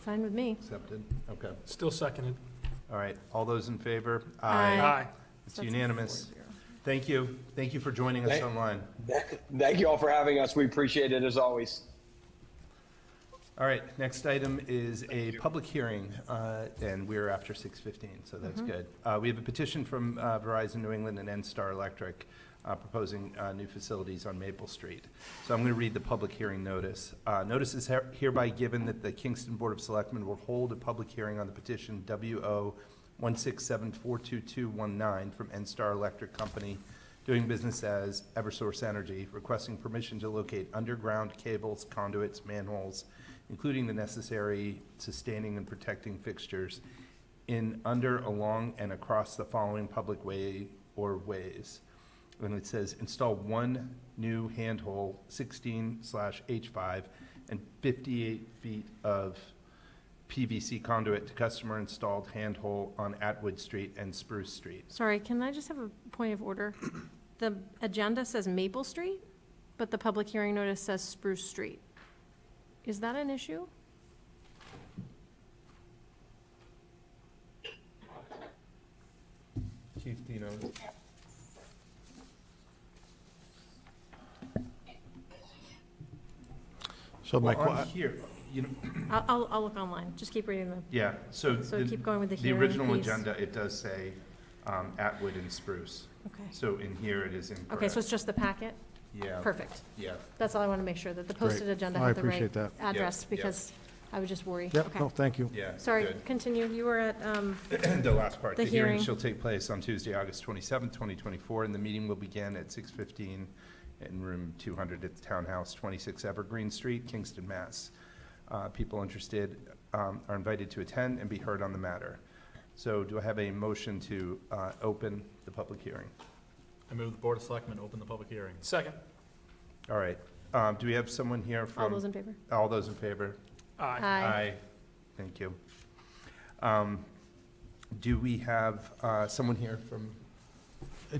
Fine with me. Accepted? Okay. Still seconded. All right, all those in favor? Aye. Aye. It's That's a unanimous. 4-0. Thank you. Thank you for joining us online. Thank you all for having us. We appreciate it as always. All right, next item is a public hearing, and we're after 6:15, so that's good. We have a petition from Verizon New England and N-Star Electric proposing new facilities on Maple Street. So I'm going to read the public hearing notice. Notice is hereby given that the Kingston Board of Selectmen will hold a public hearing on the petition WO 167-42219 from N-Star Electric Company, doing business as Eversource Energy, requesting permission to locate underground cables, conduits, manholes, including the necessary sustaining and protecting fixtures in, under, along, and across the following public way or ways. And it says, install one new handhole 16/H5 and 58 feet of PVC conduit to customer-installed handhole on Atwood Street and Spruce Street. Sorry, can I just have a point of order? The agenda says Maple Street, but the public hearing notice says Spruce Street. Is that an issue? Chief, do you know? So my, Well, on here, you know, I'll look online. Just keep reading the, yeah, so so keep going with the the hearing original piece. agenda, it does say Atwood and Spruce. Okay. So in here, it is incorrect. Okay, so it's just the packet? Yeah. Perfect. Yeah. That's all I want to make sure, that the posted Great. agenda I had the right appreciate that. address, Yep, yep. because I would just worry. yep, Okay. no, thank you. Yeah. Sorry, good. continue. You were at, The last part. The The hearing hearing. shall take place on Tuesday, August 27th, 2024, and the meeting will begin at 6:15 in room 200 at the Townhouse, 26 Evergreen Street, Kingston, Mass. People interested are invited to attend and be heard on the matter. So do I have a motion to open the public hearing? I move the Board of Selectmen open the public hearing. Second. All right. Do we have someone here from? all those in favor? All those in favor? Aye. Aye. Thank you. Do we have someone here from?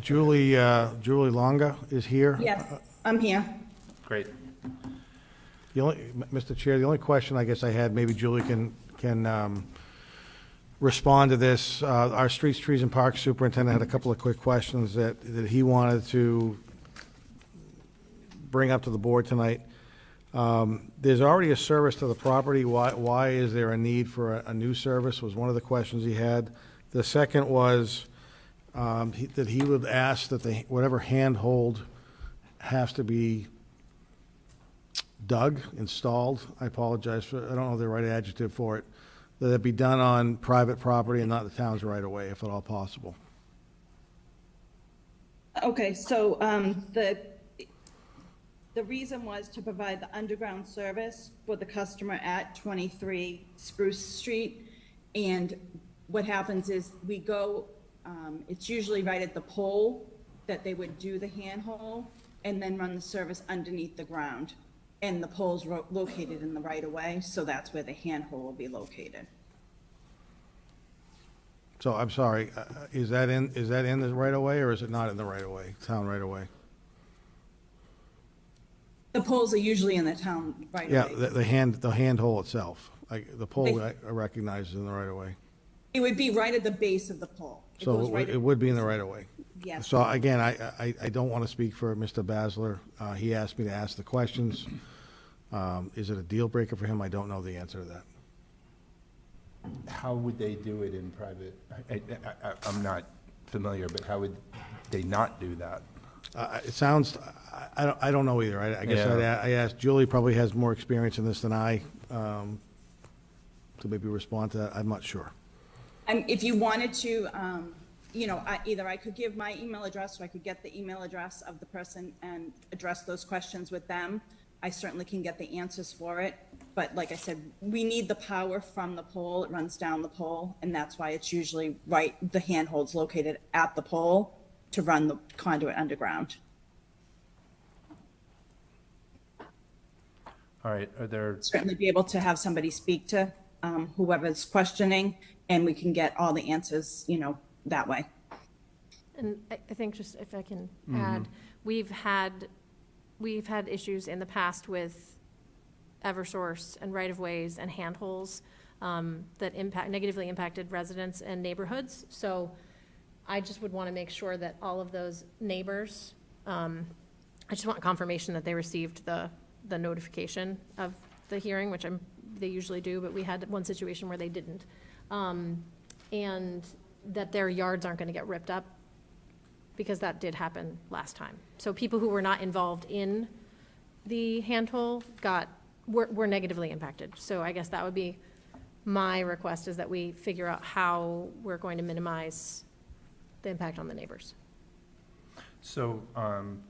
Julie Longa is here. Yes, I'm here. Great. The only, Mr. Chair, the only question I guess I had, maybe Julie can respond to this. Our Streets, Trees, and Parks Superintendent had a couple of quick questions that he wanted to bring up to the board tonight. There's already a service to the property. Why is there a need for a new service, was one of the questions he had. The second was that he would ask that whatever handhold has to be dug, installed, I apologize for, I don't know the right adjective for it, that it be done on private property and not the town's right of way, if at all possible. Okay, so the reason was to provide the underground service for the customer at 23 Spruce Street. And what happens is we go, it's usually right at the pole that they would do the handhole and then run the service underneath the ground. And the pole's located in the right of way, so that's where the handhole will be located. So I'm sorry, is that in the right of way or is it not in the right of way, town right of way? The poles are usually in the town right Yeah, of way. the handhole itself, like, the pole I recognize is in the right of way. It would be right at the base of the pole. It goes So right it would be in the right of way. Yes. So again, I don't want to speak for Mr. Basler. He asked me to ask the questions. Is it a deal breaker for him? I don't know the answer to that. How would they do it in private? I'm not familiar, but how would they not do that? It sounds, I don't know either. I guess Yeah. I asked, Julie probably has more experience in this than I, to maybe respond to that. I'm not sure. And if you wanted to, either I could give my email address or I could get the email address of the person and address those questions with them. I certainly can get the answers for it. But like I said, we need the power from the pole. It runs down the pole, and that's why it's usually right, the handhold's located at the pole to run the conduit underground. All right, are there, Certainly be able to have somebody speak to whoever's questioning, and we can get all the answers, that way. And I think, just if I can add, we've had issues in the past with Eversource and right-of-ways and handholds that negatively impacted residents and neighborhoods. So I just would want to make sure that all of those neighbors, I just want confirmation that they received the notification of the hearing, which I'm they usually do, but we had one situation where they didn't. And that their yards aren't gonna get ripped up, because that did happen last time. So people who were not involved in the handhole were negatively impacted. So I guess that would be my request, is that we figure out how we're going to minimize the impact on the neighbors. So,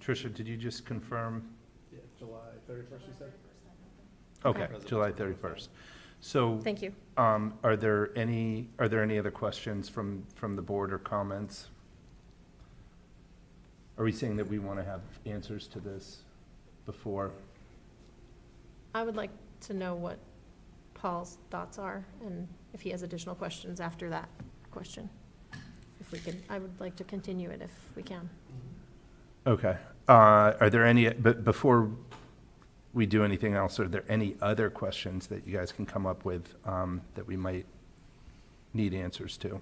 Tricia, did you just confirm? Yeah, July 31st, you said? Okay, July 31st. So, Thank you. are there any other questions from the board or comments? Are we saying that we want to have answers to this before? I would like to know what Paul's thoughts are, and if he has additional questions after that question. If we could, I would like to continue it if we can. Okay. Are there any, but before we do anything else, are there any other questions that you guys can come up with that we might need answers to?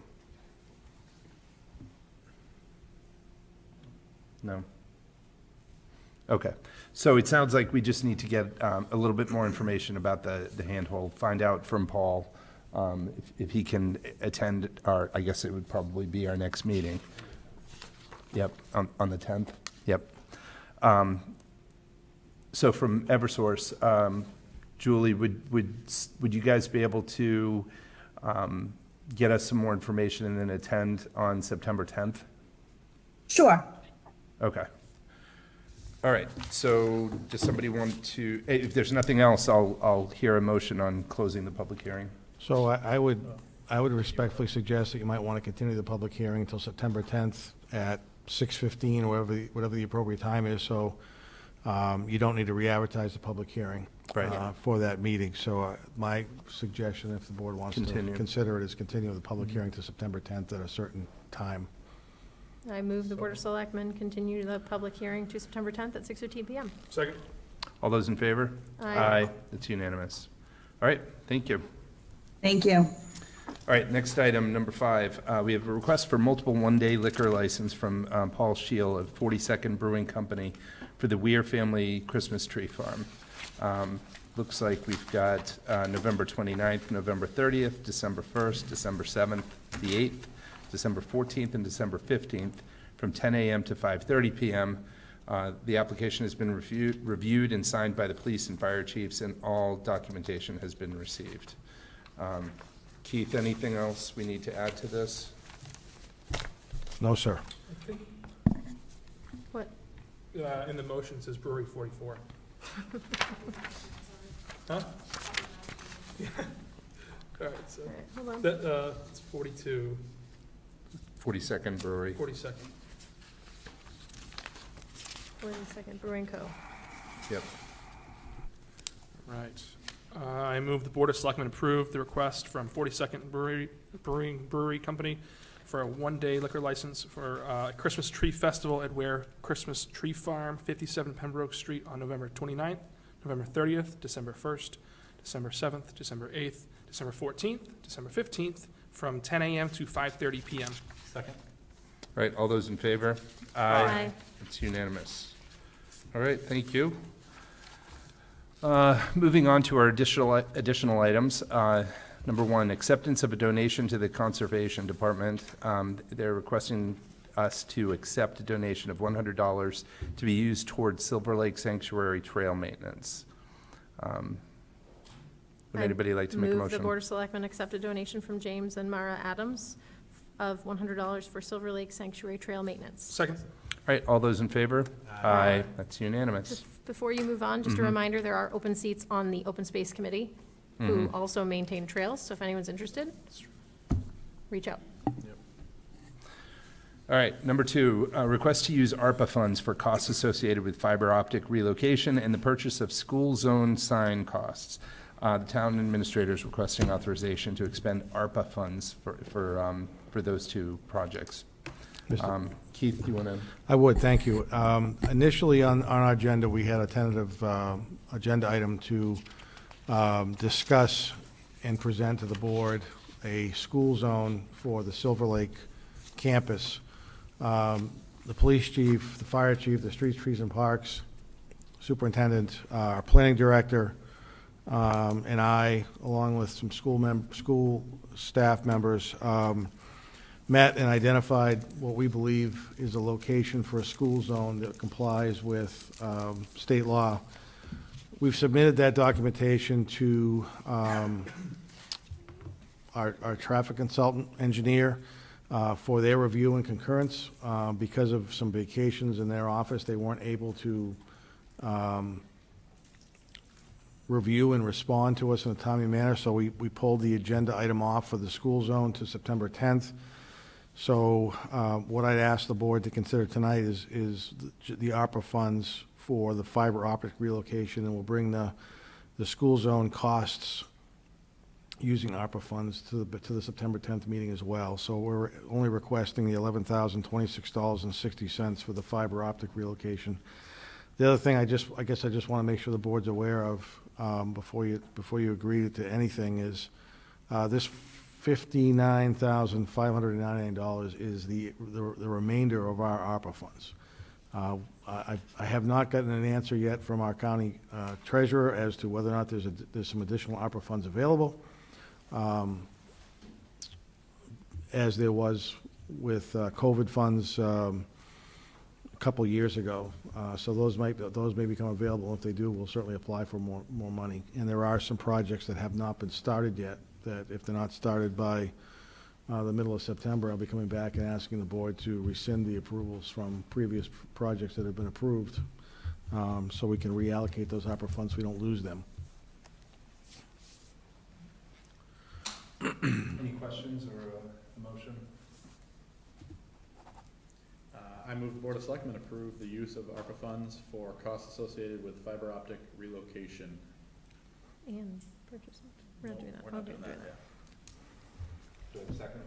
No? Okay. So it sounds like we just need to get a little bit more information about the handhold, find out from Paul if he can attend our, I guess it would probably be our next meeting. Yep, on the 10th. Yep. So from Eversource, Julie, would you guys be able to get us some more information and then attend on September 10th? Sure. Okay. All right, so does somebody want to, if there's nothing else, I'll hear a motion on closing the public hearing. So I would respectfully suggest that you might want to continue the public hearing until September 10th at 6:15, or whatever the appropriate time is, so you don't need to re-advertise the public hearing Right. for that meeting. So my suggestion, if the board wants to Continue. consider it, is continue the public hearing to September 10th at a certain time. I move the Board of Selectmen continue the public hearing to September 10th at 6:15 PM. Second? All those in favor? Aye. It's unanimous. All right, thank you. Thank you. All right, next item, number 5. We have a request for multiple one-day liquor license from Paul Scheel of 42nd Brewing Company for the Weir Family Christmas Tree Farm. Looks like we've got November 29th, November 30th, December 1st, December 7th, the 8th, December 14th, and December 15th, from 10 a.m. to 5:30 p.m. The application has been reviewed and signed by the police and fire chiefs, and all documentation has been received. Keith, anything else we need to add to this? No, sir. I think What? in the motion it says Brewery 44. Huh? All right, so All right, hold on. that, it's 42, 42nd Brewery. 42nd. 42nd Brewing Co. Yep. Right. I move the Board of Selectmen approve the request from 42nd Brewery Company for a one-day liquor license for a Christmas Tree Festival at Ware Christmas Tree Farm, 57 Pembroke Street, on November 29th, November 30th, December 1st, December 7th, December 8th, December 14th, December 15th, from 10 a.m. to 5:30 p.m. Second. All right, all those in favor? Aye. It's unanimous. All right, thank you. Moving on to our additional items. Number 1, acceptance of a donation to the Conservation Department. They're requesting us to accept a donation of $100 to be used towards Silver Lake Sanctuary trail maintenance. Would I anybody like to make a Move the motion? Board of Selectmen accept a donation from James and Mara Adams of $100 for Silver Lake Sanctuary Trail Maintenance. Second? All right, all those in favor? Aye. That's unanimous. Just before you move on, just a reminder, there are open seats on the Open Space Committee, who also maintain trails, so if anyone's interested, reach out. All right, number 2, request to use ARPA funds for costs associated with fiber optic relocation and the purchase of school zone sign costs. The town administrator is requesting authorization to expend ARPA funds for those 2 projects. Keith, do you want to? I would, thank you. Initially on our agenda, we had a tentative agenda item to discuss and present to the board a school zone for the Silver Lake campus. The police chief, the fire chief, the streets, trees, and parks superintendent, our planning director, and I, along with some school staff members, met and identified what we believe is a location for a school zone that complies with state law. We've submitted that documentation to our traffic consultant engineer for their review and concurrence. Because of some vacations in their office, they weren't able to review and respond to us in a timely manner, so we pulled the agenda item off for the school zone to September 10th. So what I'd ask the board to consider tonight is the ARPA funds for the fiber optic relocation, and we'll bring the school zone costs using ARPA funds to the September 10th meeting as well. So we're only requesting the $11,026.60 for the fiber optic relocation. The other thing I guess I just want to make sure the board's aware of before you agree to anything is this $59,599 is the remainder of our ARPA funds. I have not gotten an answer yet from our county treasurer as to whether or not there's some additional ARPA funds available, as there was with COVID funds a couple years ago. So those may become available. If they do, we'll certainly apply for more money. And there are some projects that have not been started yet, that if they're not started by the middle of September, I'll be coming back and asking the board to rescind the approvals from previous projects that have been approved, so we can reallocate those ARPA funds so we don't lose them. Any questions or a motion? I move the Board of Selectmen approve the use of ARPA funds for costs associated with fiber optic relocation. And purchase it. We're not doing that. We're not Okay, doing that, yeah. Do I have a second?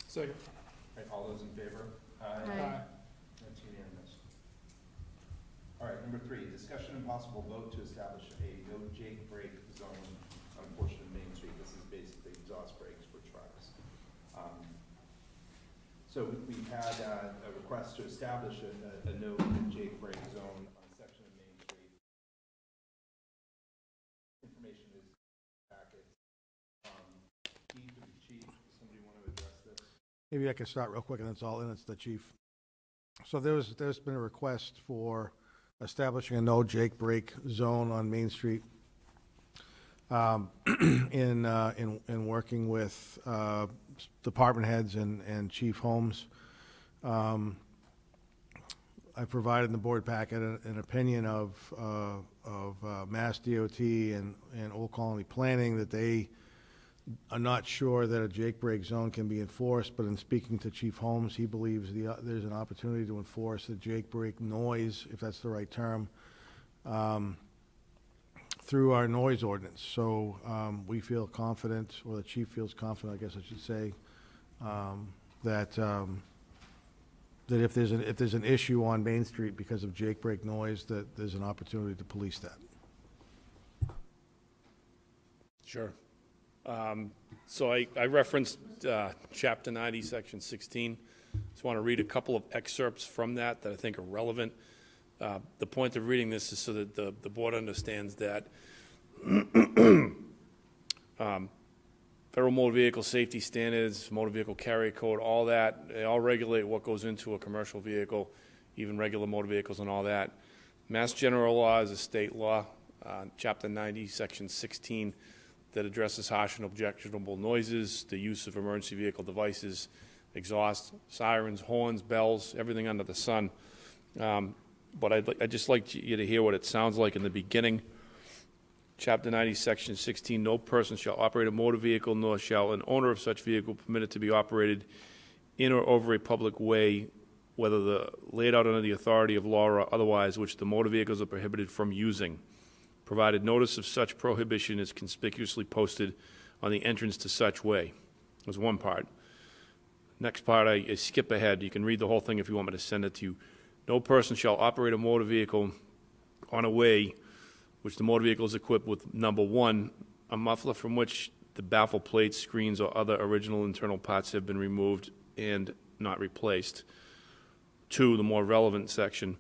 Second. All right, all those in favor? Aye. That's unanimous. All right, number 3, discussion and possible vote to establish a no Jake break zone on a portion of Main Street. This is basically exhaust brakes for trucks. So we've had a request to establish a no Jake break zone on a section of Main Street. Information is packet. Keith or the chief, somebody want to address this? Maybe I can start real quick, and it's all in, it's the chief. So there's been a request for establishing a no Jake break zone on Main Street. In working with department heads and Chief Holmes, I provided in the board packet an opinion of Mass DOT and Old Colony Planning that they are not sure that a Jake break zone can be enforced, but in speaking to Chief Holmes, he believes there's an opportunity to enforce the Jake break noise, if that's the right term, through our noise ordinance. So we feel confident, or the chief feels confident, I guess I should say, that if there's an issue on Main Street because of Jake break noise, that there's an opportunity to police that. Sure. So I referenced Chapter 90, Section 16. Just want to read a couple of excerpts from that I think are relevant. The point of reading this is so that the board understands that federal motor vehicle safety standards, motor vehicle carrier code, all that, they all regulate what goes into a commercial vehicle, even regular motor vehicles and all that. Mass General Law is a state law, Chapter 90, Section 16, that addresses harsh and objectionable noises, the use of emergency vehicle devices, exhaust, sirens, horns, bells, everything under the sun. But I'd just like you to hear what it sounds like in the beginning. Chapter 90, Section 16, no person shall operate a motor vehicle, nor shall an owner of such vehicle permit it to be operated in or over a public way, whether laid out under the authority of law or otherwise, which the motor vehicles are prohibited from using, provided notice of such prohibition is conspicuously posted on the entrance to such way. That's one part. Next part, I skip ahead. You can read the whole thing if you want me to send it to you. No person shall operate a motor vehicle on a way which the motor vehicle is equipped with, number 1, a muffler from which the baffle plates, screens, or other original internal parts have been removed and not replaced. 2, the more relevant section,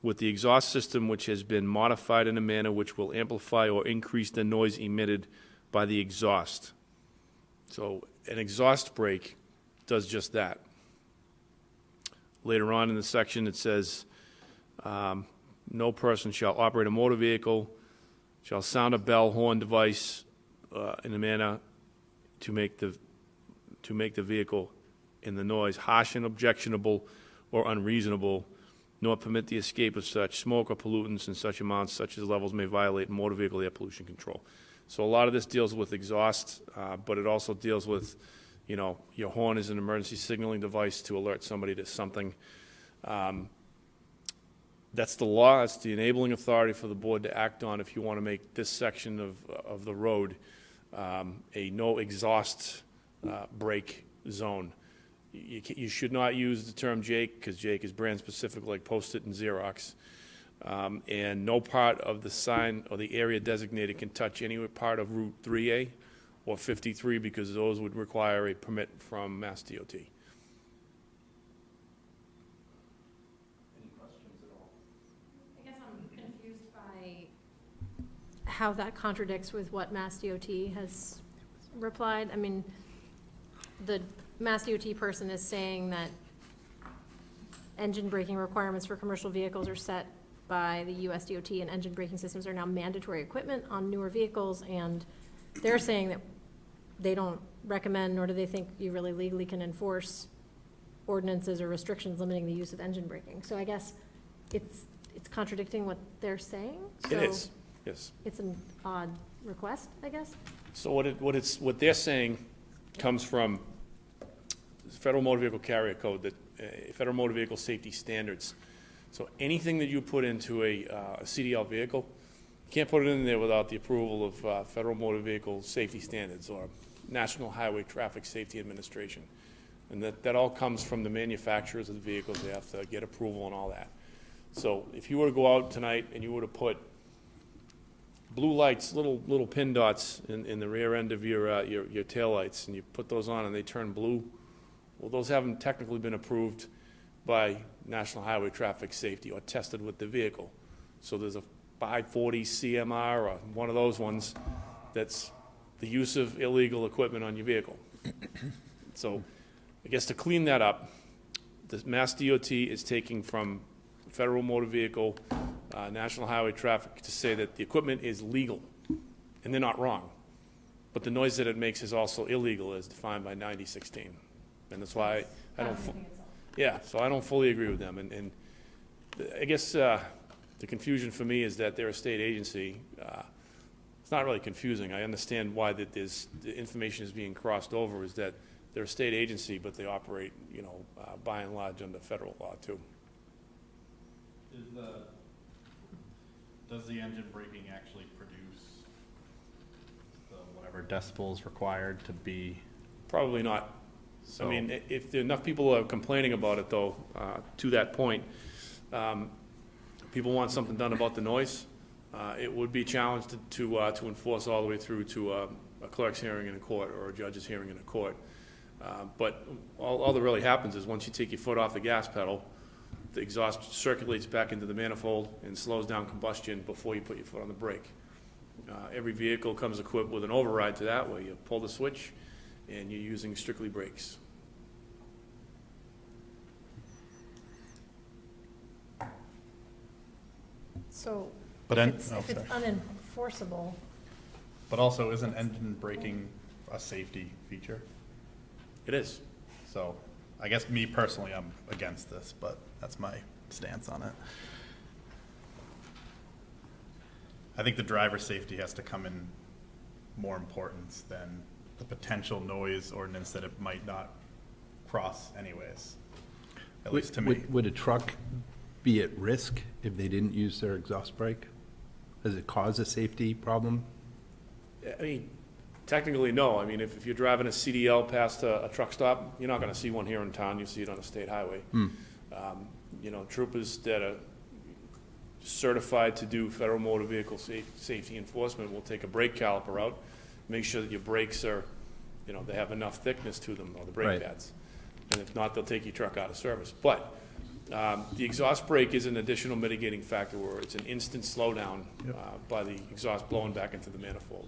with the exhaust system which has been modified in a manner which will amplify or increase the noise emitted by the exhaust. So an exhaust brake does just that. Later on in the section, it says, no person shall operate a motor vehicle, shall sound a bell, horn device in a manner to make the vehicle in the noise harsh and objectionable or unreasonable, nor permit the escape of such smoke or pollutants in such amounts such as levels may violate motor vehicle air pollution control. So a lot of this deals with exhaust, but it also deals with, you know, your horn is an emergency signaling device to alert somebody to something. That's the law, that's the enabling authority for the board to act on if you want to make this section of the road a no exhaust brake zone. You should not use the term Jake, because Jake is brand specific like Post-it and Xerox. And no part of the sign or the area designated can touch any part of Route 3A or 53, because those would require a permit from Mass DOT. I guess I'm confused by how that contradicts with what Mass DOT has replied. I mean, the Mass DOT person is saying that engine braking requirements for commercial vehicles are set by the US DOT, and engine braking systems are now mandatory equipment on newer vehicles, and they're saying that they don't recommend, nor do they think you really legally can enforce ordinances or restrictions limiting the use of engine braking. So I guess it's contradicting what they're saying? It is, yes. It's an odd request, I guess? So what they're saying comes from the Federal Motor Vehicle Carrier Code, that Federal Motor Vehicle Safety Standards. So anything that you put into a CDL vehicle, you can't put it in there without the approval of Federal Motor Vehicle Safety Standards or National Highway Traffic Safety Administration. And that all comes from the manufacturers of the vehicles. They have to get approval and all that. So if you were to go out tonight and you were to put blue lights, little pin dots in the rear end of your taillights, and you put those on and they turn blue, well, those haven't technically been approved by National Highway Traffic Safety or tested with the vehicle. So there's a 540 CMR or one of those ones that's the use of illegal equipment on your vehicle. So I guess to clean that up, the Mass DOT is taking from Federal Motor Vehicle, National Highway Traffic to say that the equipment is legal, and they're not wrong. But the noise that it makes is also illegal as defined by 9016. And that's why I don't, so I don't fully agree with them. And I guess the confusion for me is that they're a state agency. It's not really confusing. I understand why that the information is being crossed over, is that they're a state agency, but they operate, you know, by and large under federal law too. Does the engine braking actually produce the whatever decibels required to be? Probably not. So, I mean, if enough people are complaining about it, though, to that point, people want something done about the noise. It would be challenged to enforce all the way through to a clerk's hearing in a court or a judge's hearing in a court. But all that really happens is once you take your foot off the gas pedal, the exhaust circulates back into the manifold and slows down combustion before you put your foot on the brake. Every vehicle comes equipped with an override to that, where you pull the switch and you're using strictly brakes. So But if it's unenforceable, But also, isn't engine braking a safety feature? It is. So I guess me personally, I'm against this, but that's my stance on it. I think the driver's safety has to come in more importance than the potential noise ordinance that it might not cross anyways, at least to me. Would a truck be at risk if they didn't use their exhaust brake? Does it cause a safety problem? I mean, technically, no. I mean, if you're driving a CDL past a truck stop, you're not gonna see one here in town, you see it on a state highway. You know, troopers that are certified to do federal motor vehicle safety enforcement will take a brake caliper out, make sure that your brakes are, you know, they have enough thickness to them, or the brake Right. pads. And if not, they'll take your truck out of service. But The exhaust brake is an additional mitigating factor where it's an instant slowdown by the exhaust blowing back into the manifold.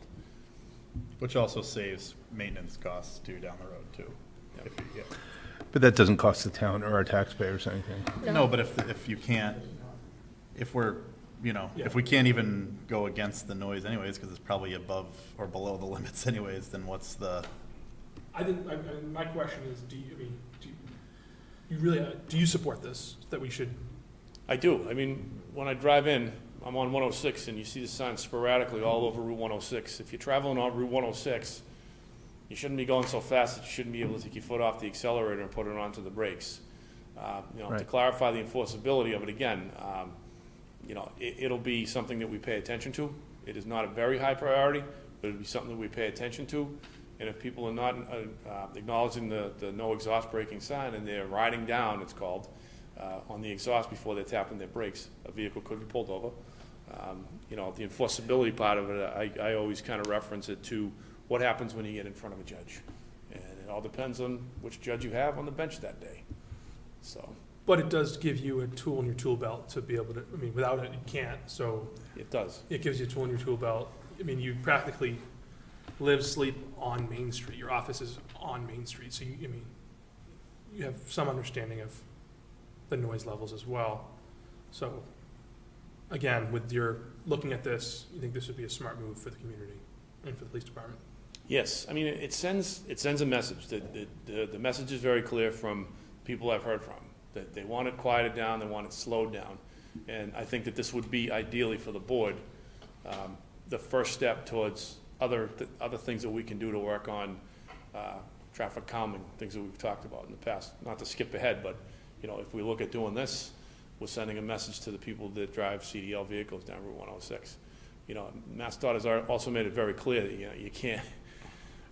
Which also saves maintenance costs too down the road too. If you- yeah. But that doesn't cost the town or our taxpayers anything. No, but if you can't, if we're, if we can't even go against the noise anyways, because it's probably above or below the limits anyways, then what's the? I think, my question is, do you really, do you support this, that we should? I do. I mean, when I drive in, I'm on 106, and you see the signs sporadically all over Route 106. If you're traveling on Route 106, you shouldn't be going so fast that you shouldn't be able to take your foot off the accelerator and put it onto the brakes. To Right. clarify the enforceability of it again, it'll be something that we pay attention to. It is not a very high priority, but it'll be something that we pay attention to. And if people are not acknowledging the no exhaust braking sign and they're riding down, it's called, on the exhaust before they're tapping their brakes, a vehicle could be pulled over. The enforceability part of it, I always kind of reference it to what happens when you get in front of a judge. And it all depends on which judge you have on the bench that day. So, But it does give you a tool in your tool belt to be able to, without it, you can't, so. it does. It gives you a tool in your tool belt. You practically live, sleep on Main Street. Your office is on Main Street, so you have some understanding of the noise levels as well. So, again, with your looking at this, you think this would be a smart move for the community and for the police department? Yes, it sends a message. The message is very clear from people I've heard from, that they want it quieted down, they want it slowed down. And I think that this would be ideally for the board, the first step towards other things that we can do to work on traffic calming, things that we've talked about in the past. Not to skip ahead, but if we look at doing this, we're sending a message to the people that drive CDL vehicles down Route 106. MassDOT has also made it very clear that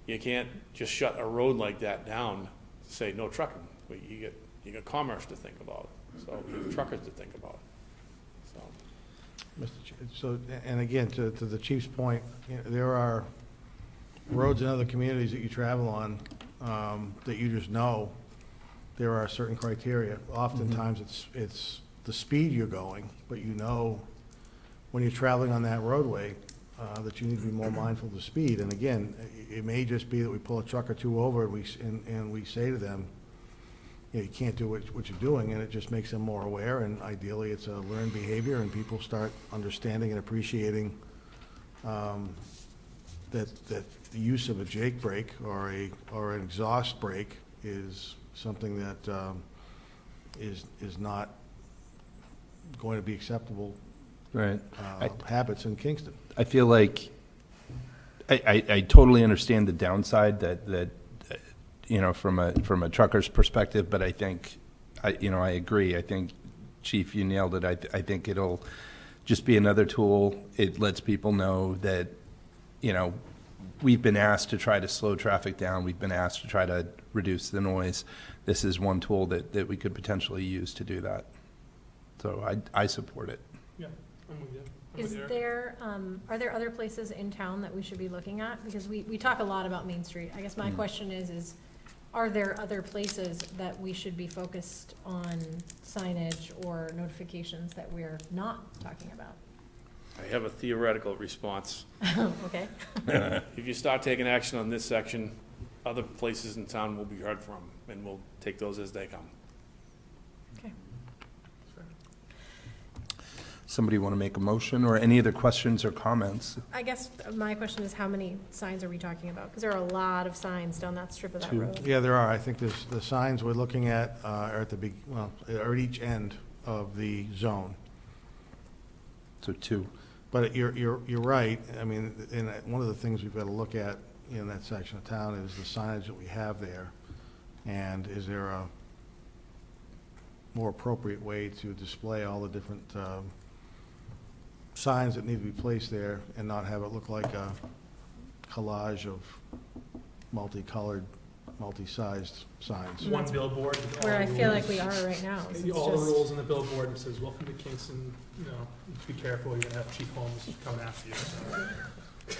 you can't just shut a road like that down to say no trucking. You got commerce to think about, so you have truckers to think about. So. Mr. So, and again, to the chief's point, there are roads in other communities that you travel on that you just know there are certain criteria. Oftentimes, it's the speed you're going, but when you're traveling on that roadway, that you need to be more mindful of the speed. And again, it may just be that we pull a truck or two over and we say to them, you can't do what you're doing, and it just makes them more aware, and ideally it's a learned behavior, and people start understanding and appreciating that the use of a Jake brake or an exhaust brake is something that is not going to be acceptable Right. habits in Kingston. I feel like I totally understand the downside that from a trucker's perspective, but I think I agree. I think, Chief, you nailed it. I think it'll just be another tool. It lets people know that we've been asked to try to slow traffic down. We've been asked to try to reduce the noise. This is one tool that we could potentially use to do that. So I support it. Yeah, I'm with you. Are there other places in town that we should be looking at? Because we talk a lot about Main Street. I guess my question is, are there other places that we should be focused on signage or notifications that we're not talking about? I have a theoretical response. Okay. If you start taking action on this section, other places in town will be heard from, and we'll take those as they come. Okay. Somebody want to make a motion or any other questions or comments? I guess my question is, how many signs are we talking about? Because there are a lot of signs down that strip of that Two. road. Yeah, there are. I think the signs we're looking at are are at each end of the zone. So 2. But you're right. And one of the things we've got to look at in that section of town is the signage that we have there. And is there a more appropriate way to display all the different signs that need to be placed there and not have it look like a collage of multicolored, multi-sized signs? One billboard. with all Where I the feel rules. like we are right now. Maybe It's all the just- rules in the billboard and says, welcome to Kingston, be careful, you're gonna have Chief Holmes coming after you. So.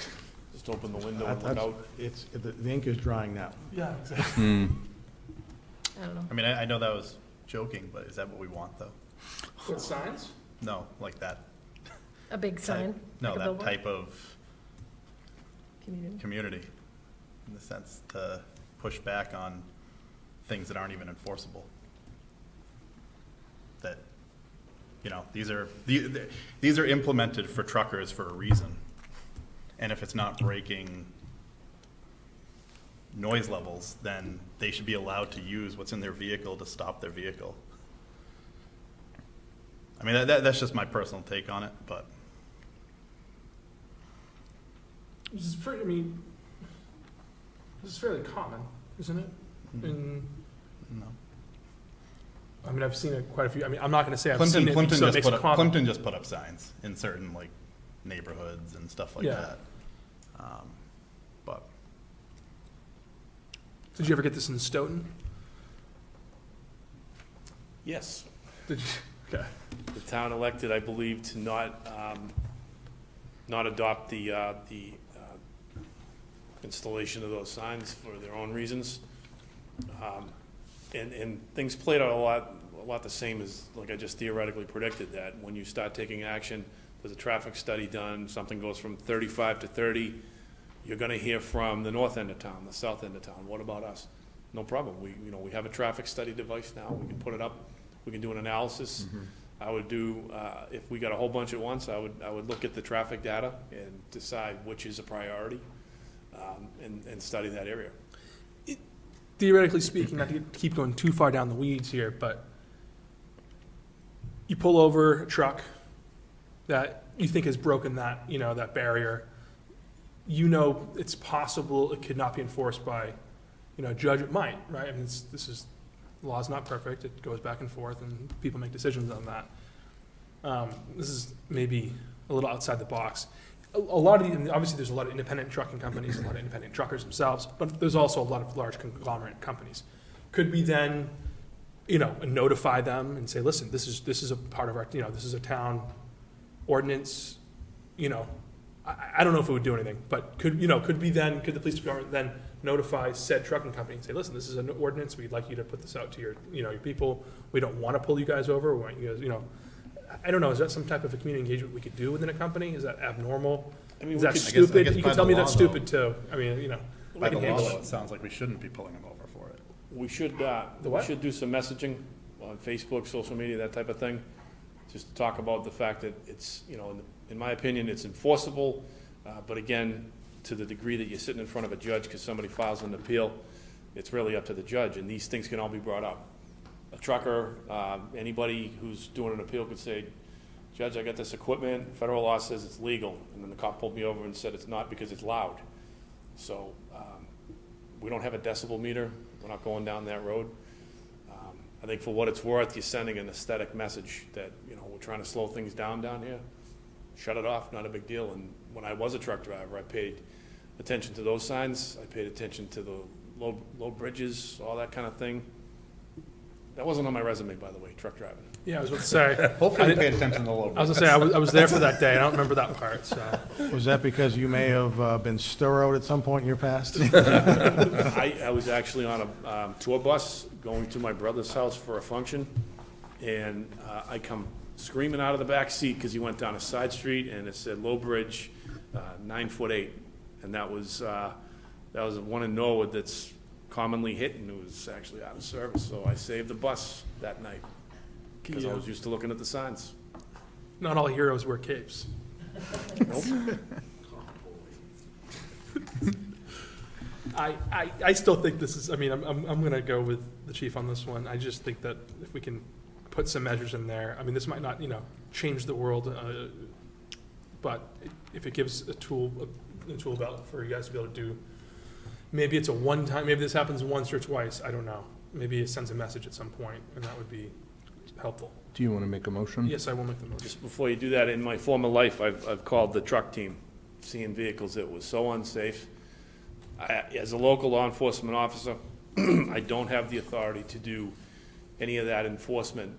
Just open the window and look That's- out. The ink is drying now. Yeah, exactly. I don't know. I mean, I know that was joking, but is that what we want, though? With signs? No, like that. A big type- sign? No, like a that billboard? type of Community. community, in the sense to push back on things that aren't even enforceable. That, you know, these are implemented for truckers for a reason. And if it's not breaking noise levels, then they should be allowed to use what's in their vehicle to stop their vehicle. I mean, that's just my personal take on it, but. This is pretty, I mean, this is fairly common, isn't it? In, No. I mean, I've seen it quite a few, I mean, I'm not gonna say I've seen it, Plimpton so it just makes put it up, common. Plimpton just put up signs in certain, like, neighborhoods and stuff like Yeah. that. But, Did you ever get this in Stoughton? Yes. Did you, okay. The town elected, I believe, to not adopt the installation of those signs for their own reasons. And things played out a lot the same as, like I just theoretically predicted, that when you start taking action, there's a traffic study done, something goes from 35 to 30, you're gonna hear from the north end of town, the south end of town, what about us? No problem, we have a traffic study device now, we can put it up, we can do an analysis. I would do, if we got a whole bunch at once, I would look at the traffic data and decide which is a priority, and study that area. Theoretically speaking, not to keep going too far down the weeds here, but you pull over a truck that you think has broken that, that barrier, it's possible it could not be enforced by, a judge. It might, right? I mean, the law's not perfect. It goes back and forth, and people make decisions on that. This is maybe a little outside the box. A lot of obviously there's a lot of independent trucking companies, a lot of independent truckers themselves, but there's also a lot of large conglomerate companies. Could we then, notify them and say, listen, this is a part of our, this is a town ordinance, I don't know if it would do anything, but could the police department then notify said trucking company and say, listen, this is an ordinance, we'd like you to put this out to your, your people, we don't want to pull you guys over, we want you guys, I don't know, is that some type of a community engagement we could do within a company? Is that abnormal? I mean, Is we that could- stupid? guess You by can tell the me law, that's stupid too. I mean, we by the can handle law, it. it sounds like we shouldn't be pulling them over for it. We should, The we what? should do some messaging on Facebook, social media, that type of thing, just to talk about the fact that it's, in my opinion, it's enforceable, but again, to the degree that you're sitting in front of a judge because somebody files an appeal, it's really up to the judge, and these things can all be brought up. A trucker, anybody who's doing an appeal could say, Judge, I got this equipment, federal law says it's legal, and then the cop pulled me over and said it's not because it's loud. So, we don't have a decibel meter, we're not going down that road. I think for what it's worth, you're sending an aesthetic message that, we're trying to slow things down here. Shut it off, not a big deal. And when I was a truck driver, I paid attention to those signs, I paid attention to the low bridges, all that kind of thing. That wasn't on my resume, by the way, truck driving. Yeah, I was going to say. Hopefully you paid attention to the low. I was going to say, I was there for that day. I don't remember that part, so. Was that because you may have been stir-out at some point in your past? I was actually on a tour bus going to my brother's house for a function, and I come screaming out of the back seat because he went down a side street and it said low bridge, 9'8", and that was one in Norwood that's commonly hit, and it was actually out of service. So I saved the bus that night because I was used to looking at the signs. Not all heroes wear capes. Nope. I still think this is, I mean, I'm going to go with the chief on this one. I just think that if we can put some measures in there, I mean, this might not, change the world, but if it gives a tool belt for you guys to be able to do, maybe it's a one-time, maybe this happens once or twice, I don't know. Maybe it sends a message at some point, and that would be helpful. Do you want to make a motion? Yes, I will make the motion. Just before you do that, in my former life, I've called the truck team, seeing vehicles that was so unsafe. As a local law enforcement officer, I don't have the authority to do any of that enforcement,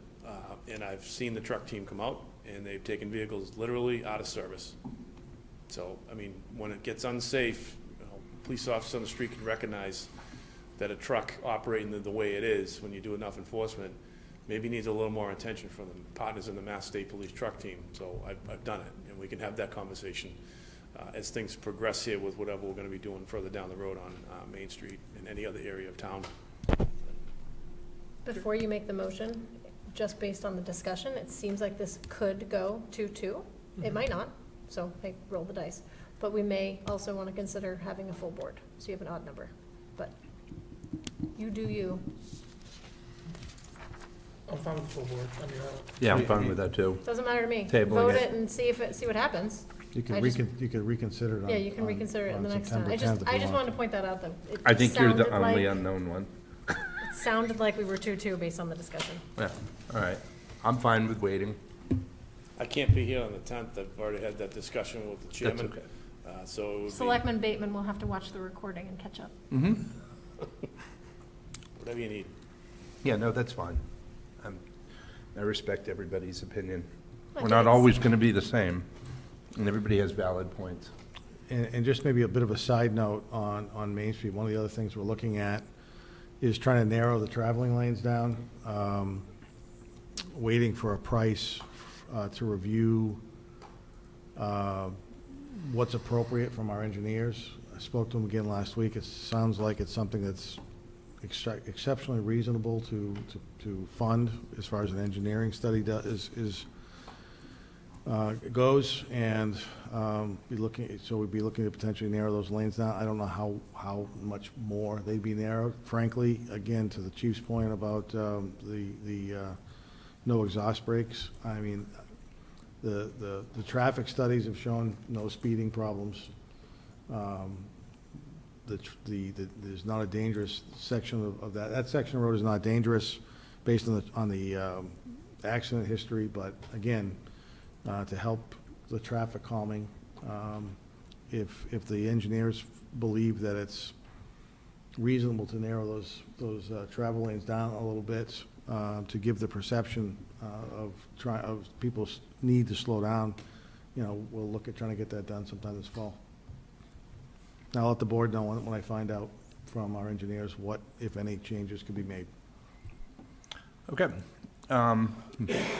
and I've seen the truck team come out, and they've taken vehicles literally out of service. So, I mean, when it gets unsafe, police officers on the street can recognize that a truck operating the way it is, when you do enough enforcement, maybe needs a little more attention from the partners in the Mass State Police truck team. So I've done it, and we can have that conversation as things progress here with whatever we're gonna be doing further down the road on Main Street and any other area of town. Before you make the motion, just based on the discussion, it seems like this could go 2-2. It might not, so hey, roll the dice. But we may also want to consider having a full board, so you have an odd number. But you do you. I'm fine with full board. I mean, Yeah, I'm fine with that too. Doesn't matter to me. Tabling Vote it. it and see what happens. You I can just- you can reconsider it on. Yeah, you can reconsider it on the next time. September I 10th just, if I you just want. wanted to point that out, that it I think you're the sounded only like- unknown one. It sounded like we were 2-2 based on the discussion. Yeah, all right. I'm fine with waiting. I can't be here on the 10th. I've already had that discussion with the That's chairman. okay. So it would be Selectman Bateman will have to watch the recording and catch up. whatever you need. Yeah, no, that's fine. I respect everybody's opinion. Look, We're not it's- always going to be the same, and everybody has valid points. And just maybe a bit of a side note on Main Street, one of the other things we're looking at is trying to narrow the traveling lanes down. Waiting for a price to review what's appropriate from our engineers. I spoke to them again last week. It sounds like it's something that's exceptionally reasonable to fund as far as an engineering study goes, and we'd be looking to potentially narrow those lanes down. I don't know how much more they'd be narrowed, frankly. Again, to the chief's point about the no exhaust brakes, I mean, the traffic studies have shown no speeding problems. There's not a dangerous section of that section of road is not dangerous based on the accident history, but again, to help the traffic calming, if the engineers believe that it's reasonable to narrow those travel lanes down a little bit, to give the perception of people's need to slow down, we'll look at trying to get that done sometime this fall. I'll let the board know when I find out from our engineers what, if any, changes could be made. Okay.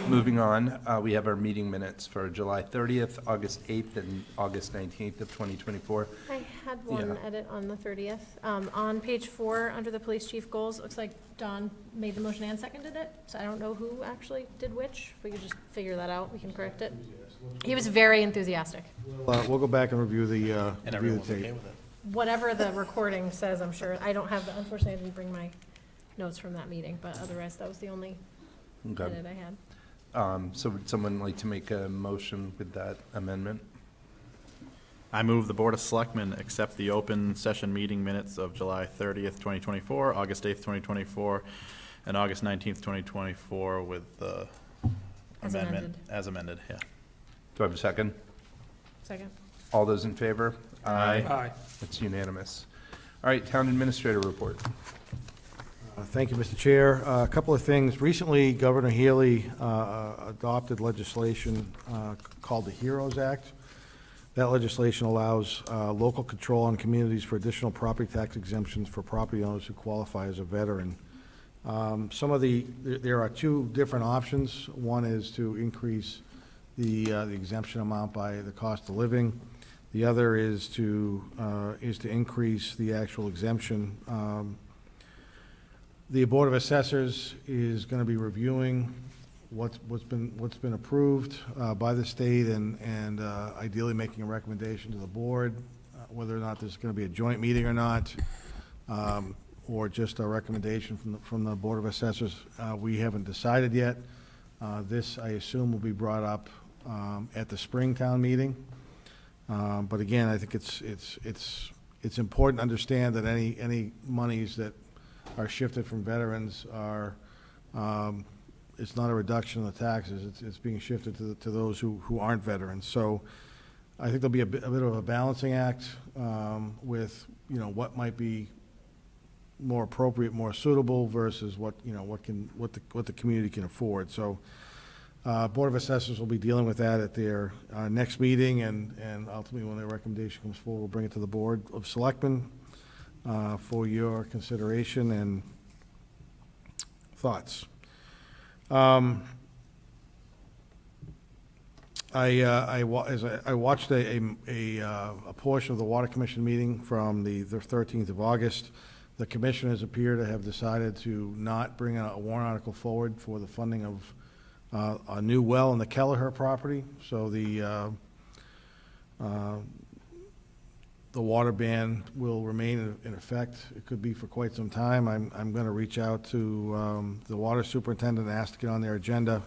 Moving on, we have our meeting minutes for July 30th, August 8th, and August 19th of 2024. I had one Yeah. edit on the 30th. On page 4, under the police chief goals, it looks like Don made the motion and seconded it, so I don't know who actually did which. If we could just figure that out, we can correct it. He was very enthusiastic. We'll go back and review the And review everyone's the tape. okay with it. Whatever the recording says, I'm sure. I don't have, unfortunately, I didn't bring my notes from that meeting, but otherwise, that was the only Okay. edit I had. So would someone like to make a motion with that amendment? I move the Board of Selectmen accept the open session meeting minutes of July 30th, 2024, August 8th, 2024, and August 19th, 2024 with the As amendment amended. as amended, yeah. Do I have a second? Second. All those in favor? Aye. It's unanimous. All right, town administrator report. Thank you, Mr. Chair. A couple of things. Recently, Governor Healy adopted legislation called the HEROES Act. That legislation allows local control on communities for additional property tax exemptions for property owners who qualify as a veteran. There are two different options. One is to increase the exemption amount by the cost of living. The other is to increase the actual exemption. The Board of Assessors is going to be reviewing what's been approved by the state and ideally making a recommendation to the board, whether or not there's going to be a joint meeting or not, or just a recommendation from the Board of Assessors. We haven't decided yet. This, I assume, will be brought up at the Springtown meeting. But again, I think it's important to understand that any monies that are shifted from veterans are, it's not a reduction in the taxes, it's being shifted to those who aren't veterans. So I think there'll be a bit of a balancing act with, what might be more appropriate, more suitable versus what the community can afford. So Board of Assessors will be dealing with that at their next meeting, and ultimately, when their recommendation comes forward, we'll bring it to the Board of Selectmen for your consideration and thoughts. I watched a portion of the Water Commission meeting from the 13th of August. The commissioners appear to have decided to not bring a warrant article forward for the funding of a new well on the Kelleher property. So the water ban will remain in effect. It could be for quite some time. I'm going to reach out to the water superintendent and ask to get on their agenda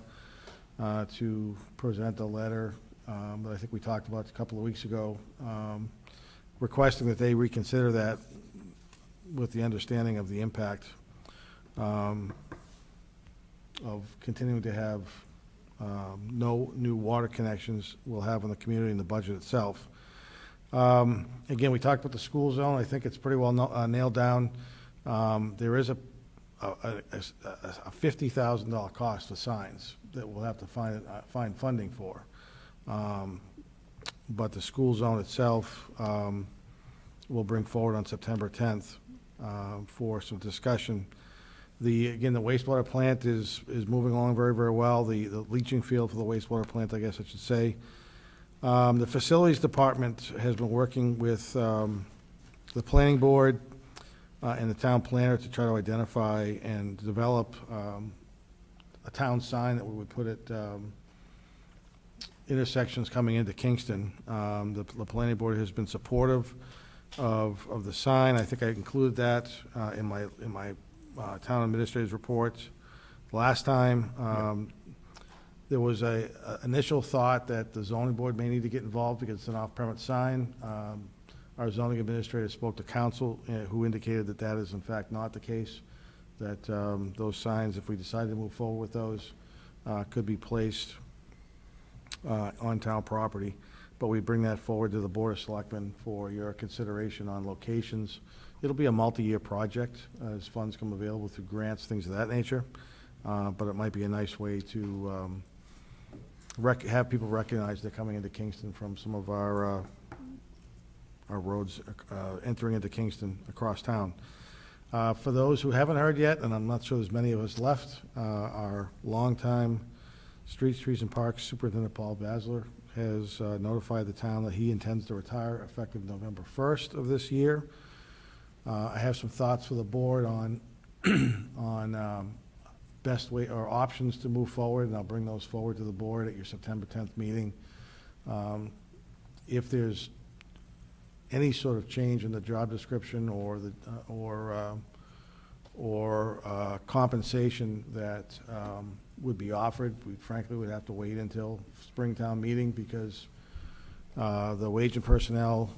to present a letter that I think we talked about a couple of weeks ago, requesting that they reconsider that with the understanding of the impact of continuing to have no new water connections will have on the community and the budget itself. Again, we talked about the school zone. I think it's pretty well nailed down. There is a $50,000 cost for signs that we'll have to find funding for. But the school zone itself will bring forward on September 10th for some discussion. Again, the wastewater plant is moving along very, very well. The leaching field for the wastewater plant, I guess I should say. The facilities department has been working with the planning board and the town planner to try to identify and develop a town sign that we would put at intersections coming into Kingston. The planning board has been supportive of the sign. I think I included that in my town administrator's report last time. There was a initial thought that the zoning board may need to get involved because it's an off-premise sign. Our zoning administrator spoke to council, who indicated that that is in fact not the case, that those signs, if we decide to move forward with those, could be placed on town property. But we bring that forward to the Board of Selectmen for your consideration on locations. It'll be a multi-year project as funds come available through grants, things of that nature. But it might be a nice way to have people recognize they're coming into Kingston from some of our roads entering into Kingston across town. For those who haven't heard yet, and I'm not sure there's many of us left, our longtime Streets, Trees, and Parks Superintendent Paul Basler has notified the town that he intends to retire effective November 1st of this year. I have some thoughts for the board on best way or options to move forward, and I'll bring those forward to the board at your September 10th meeting. If there's any sort of change in the job description or compensation that would be offered, we frankly would have to wait until Springtown meeting because the Wage and Personnel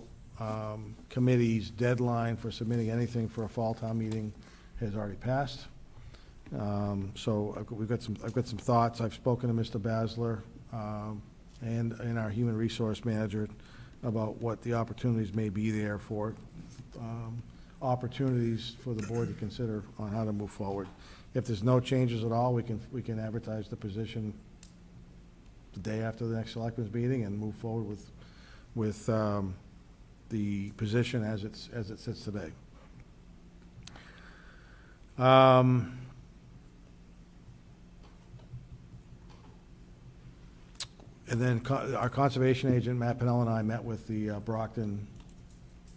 Committee's deadline for submitting anything for a fall town meeting has already passed. So I've got some thoughts. I've spoken to Mr. Basler and our human resource manager about what the opportunities may be there for opportunities for the board to consider on how to move forward. If there's no changes at all, we can advertise the position the day after the next selectmen's meeting and move forward with the position as it sits today. And then our conservation agent, Matt Pennell, and I met with the Brockton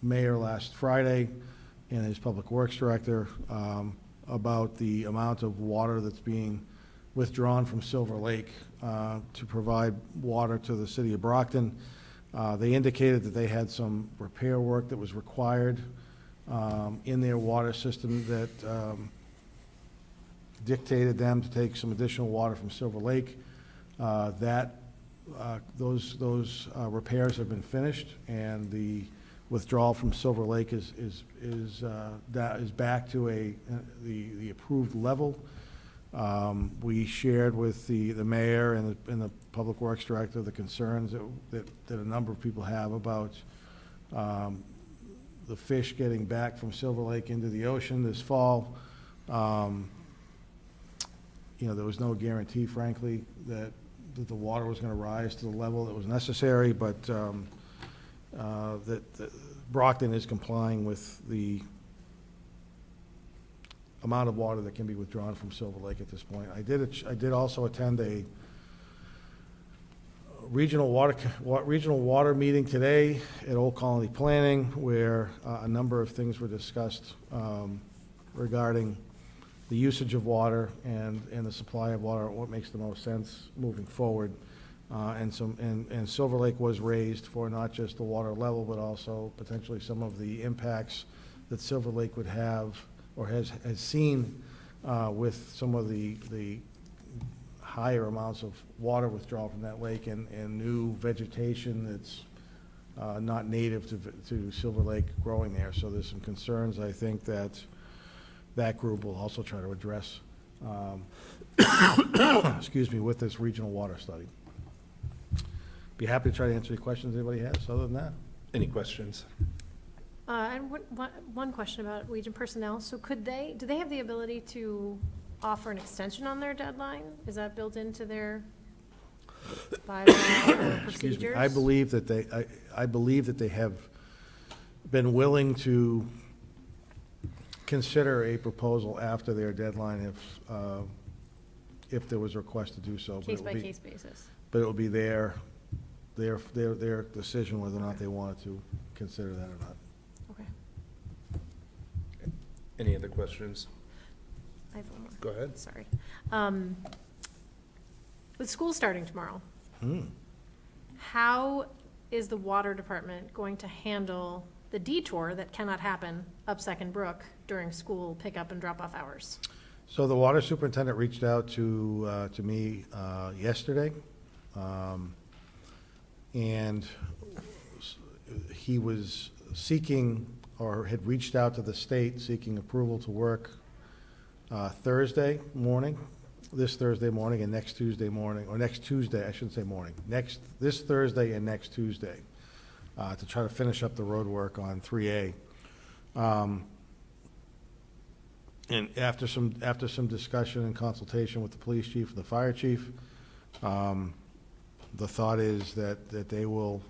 mayor last Friday and his public works director about the amount of water that's being withdrawn from Silver Lake to provide water to the city of Brockton. They indicated that they had some repair work that was required in their water system that dictated them to take some additional water from Silver Lake. Those repairs have been finished, and the withdrawal from Silver Lake is back to the approved level. We shared with the mayor and the public works director the concerns that a number of people have about the fish getting back from Silver Lake into the ocean this fall. There was no guarantee, frankly, that the water was going to rise to the level that was necessary, but that Brockton is complying with the amount of water that can be withdrawn from Silver Lake at this point. I did also attend a regional water meeting today at Old Colony Planning, where a number of things were discussed regarding the usage of water and the supply of water, what makes the most sense moving forward. And Silver Lake was raised for not just the water level, but also potentially some of the impacts that Silver Lake would have or has seen with some of the higher amounts of water withdrawal from that lake and new vegetation that's not native to Silver Lake growing there. So there's some concerns, I think, that group will also try to address, excuse me, with this regional water study. Be happy to try to answer any questions anybody has. Other than that, Any questions? And one question about Legion personnel. So do they have the ability to offer an extension on their deadline? Is that built into their bylaw or procedures? excuse me, I believe that they have been willing to consider a proposal after their deadline if there was a request to do so. But it Case will by be- case basis. But it will be their decision whether or not they wanted to consider that or not. Okay. Any other questions? I have one more. Go ahead. Sorry. With school starting tomorrow, how is the water department going to handle the detour that cannot happen up Second Brook during school pickup and drop-off hours? So the water superintendent reached out to me yesterday, and he was seeking, or had reached out to the state seeking approval to work Thursday morning, this Thursday morning and next Tuesday morning, or next Tuesday, I shouldn't say morning, this Thursday and next Tuesday, to try to finish up the road work on 3A. And after some discussion and consultation with the police chief and the fire chief, the thought is that they will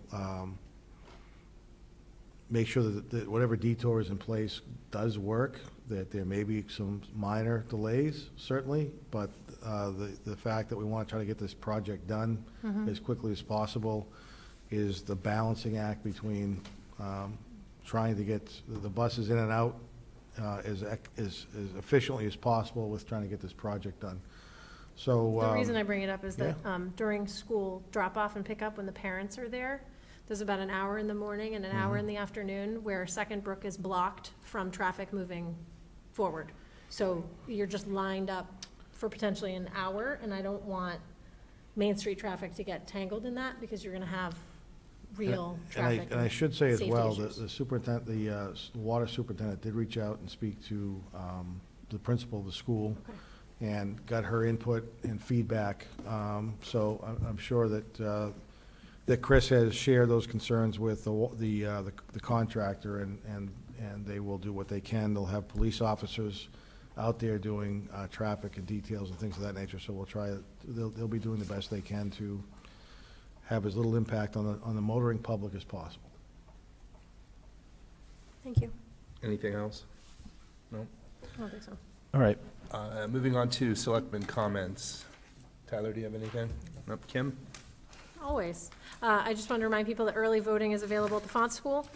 make sure that whatever detour is in place does work, that there may be some minor delays, certainly, but the fact that we want to try to get this project done as quickly as possible is the balancing act between trying to get the buses in and out as efficiently as possible with trying to get this project done. So The reason I bring it up is that during school drop-off and pickup, when the parents are there, there's about an hour in the morning and an hour in the afternoon where Second Brook is blocked from traffic moving forward. So you're just lined up for potentially an hour, and I don't want Main Street traffic to get tangled in that, because you're gonna have real traffic. And I should say as safety well, issues. the superintendent, the water superintendent did reach out and speak to the principal of the school and got her input and feedback. So I'm sure that Chris has shared those concerns with the contractor, and they will do what they can. They'll have police officers out there doing traffic and details and things of that nature, so they'll be doing the best they can to have as little impact on the motoring public as possible. Thank you. Anything else? No? I don't think so. All right. Moving on to selectmen comments. Tyler, do you have anything? Nope. Kim? Always. I just want to remind people that early voting is available at the font school.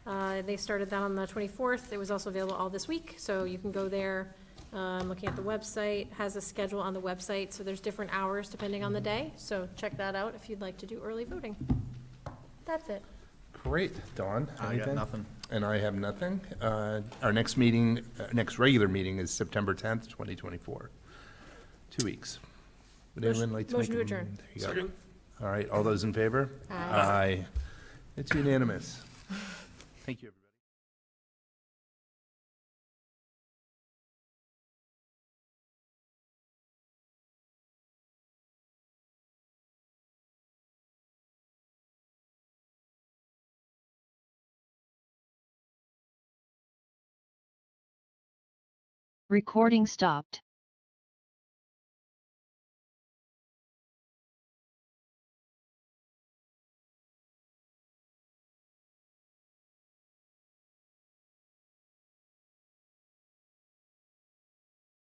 They started that on the 24th. It was also available all this week, so you can go there. Looking at the website, has a schedule on the website, so there's different hours depending on the day. So check that out if you'd like to do early voting. That's it. Great. Dawn, I got anything? nothing. And I have nothing. Our next meeting, next regular meeting is September 10th, 2024. 2 weeks. Would anyone like to make Motion to a- adjourn. There you go. Second. All right, all those in favor? Aye. It's unanimous. Thank you, everybody. Recording stopped.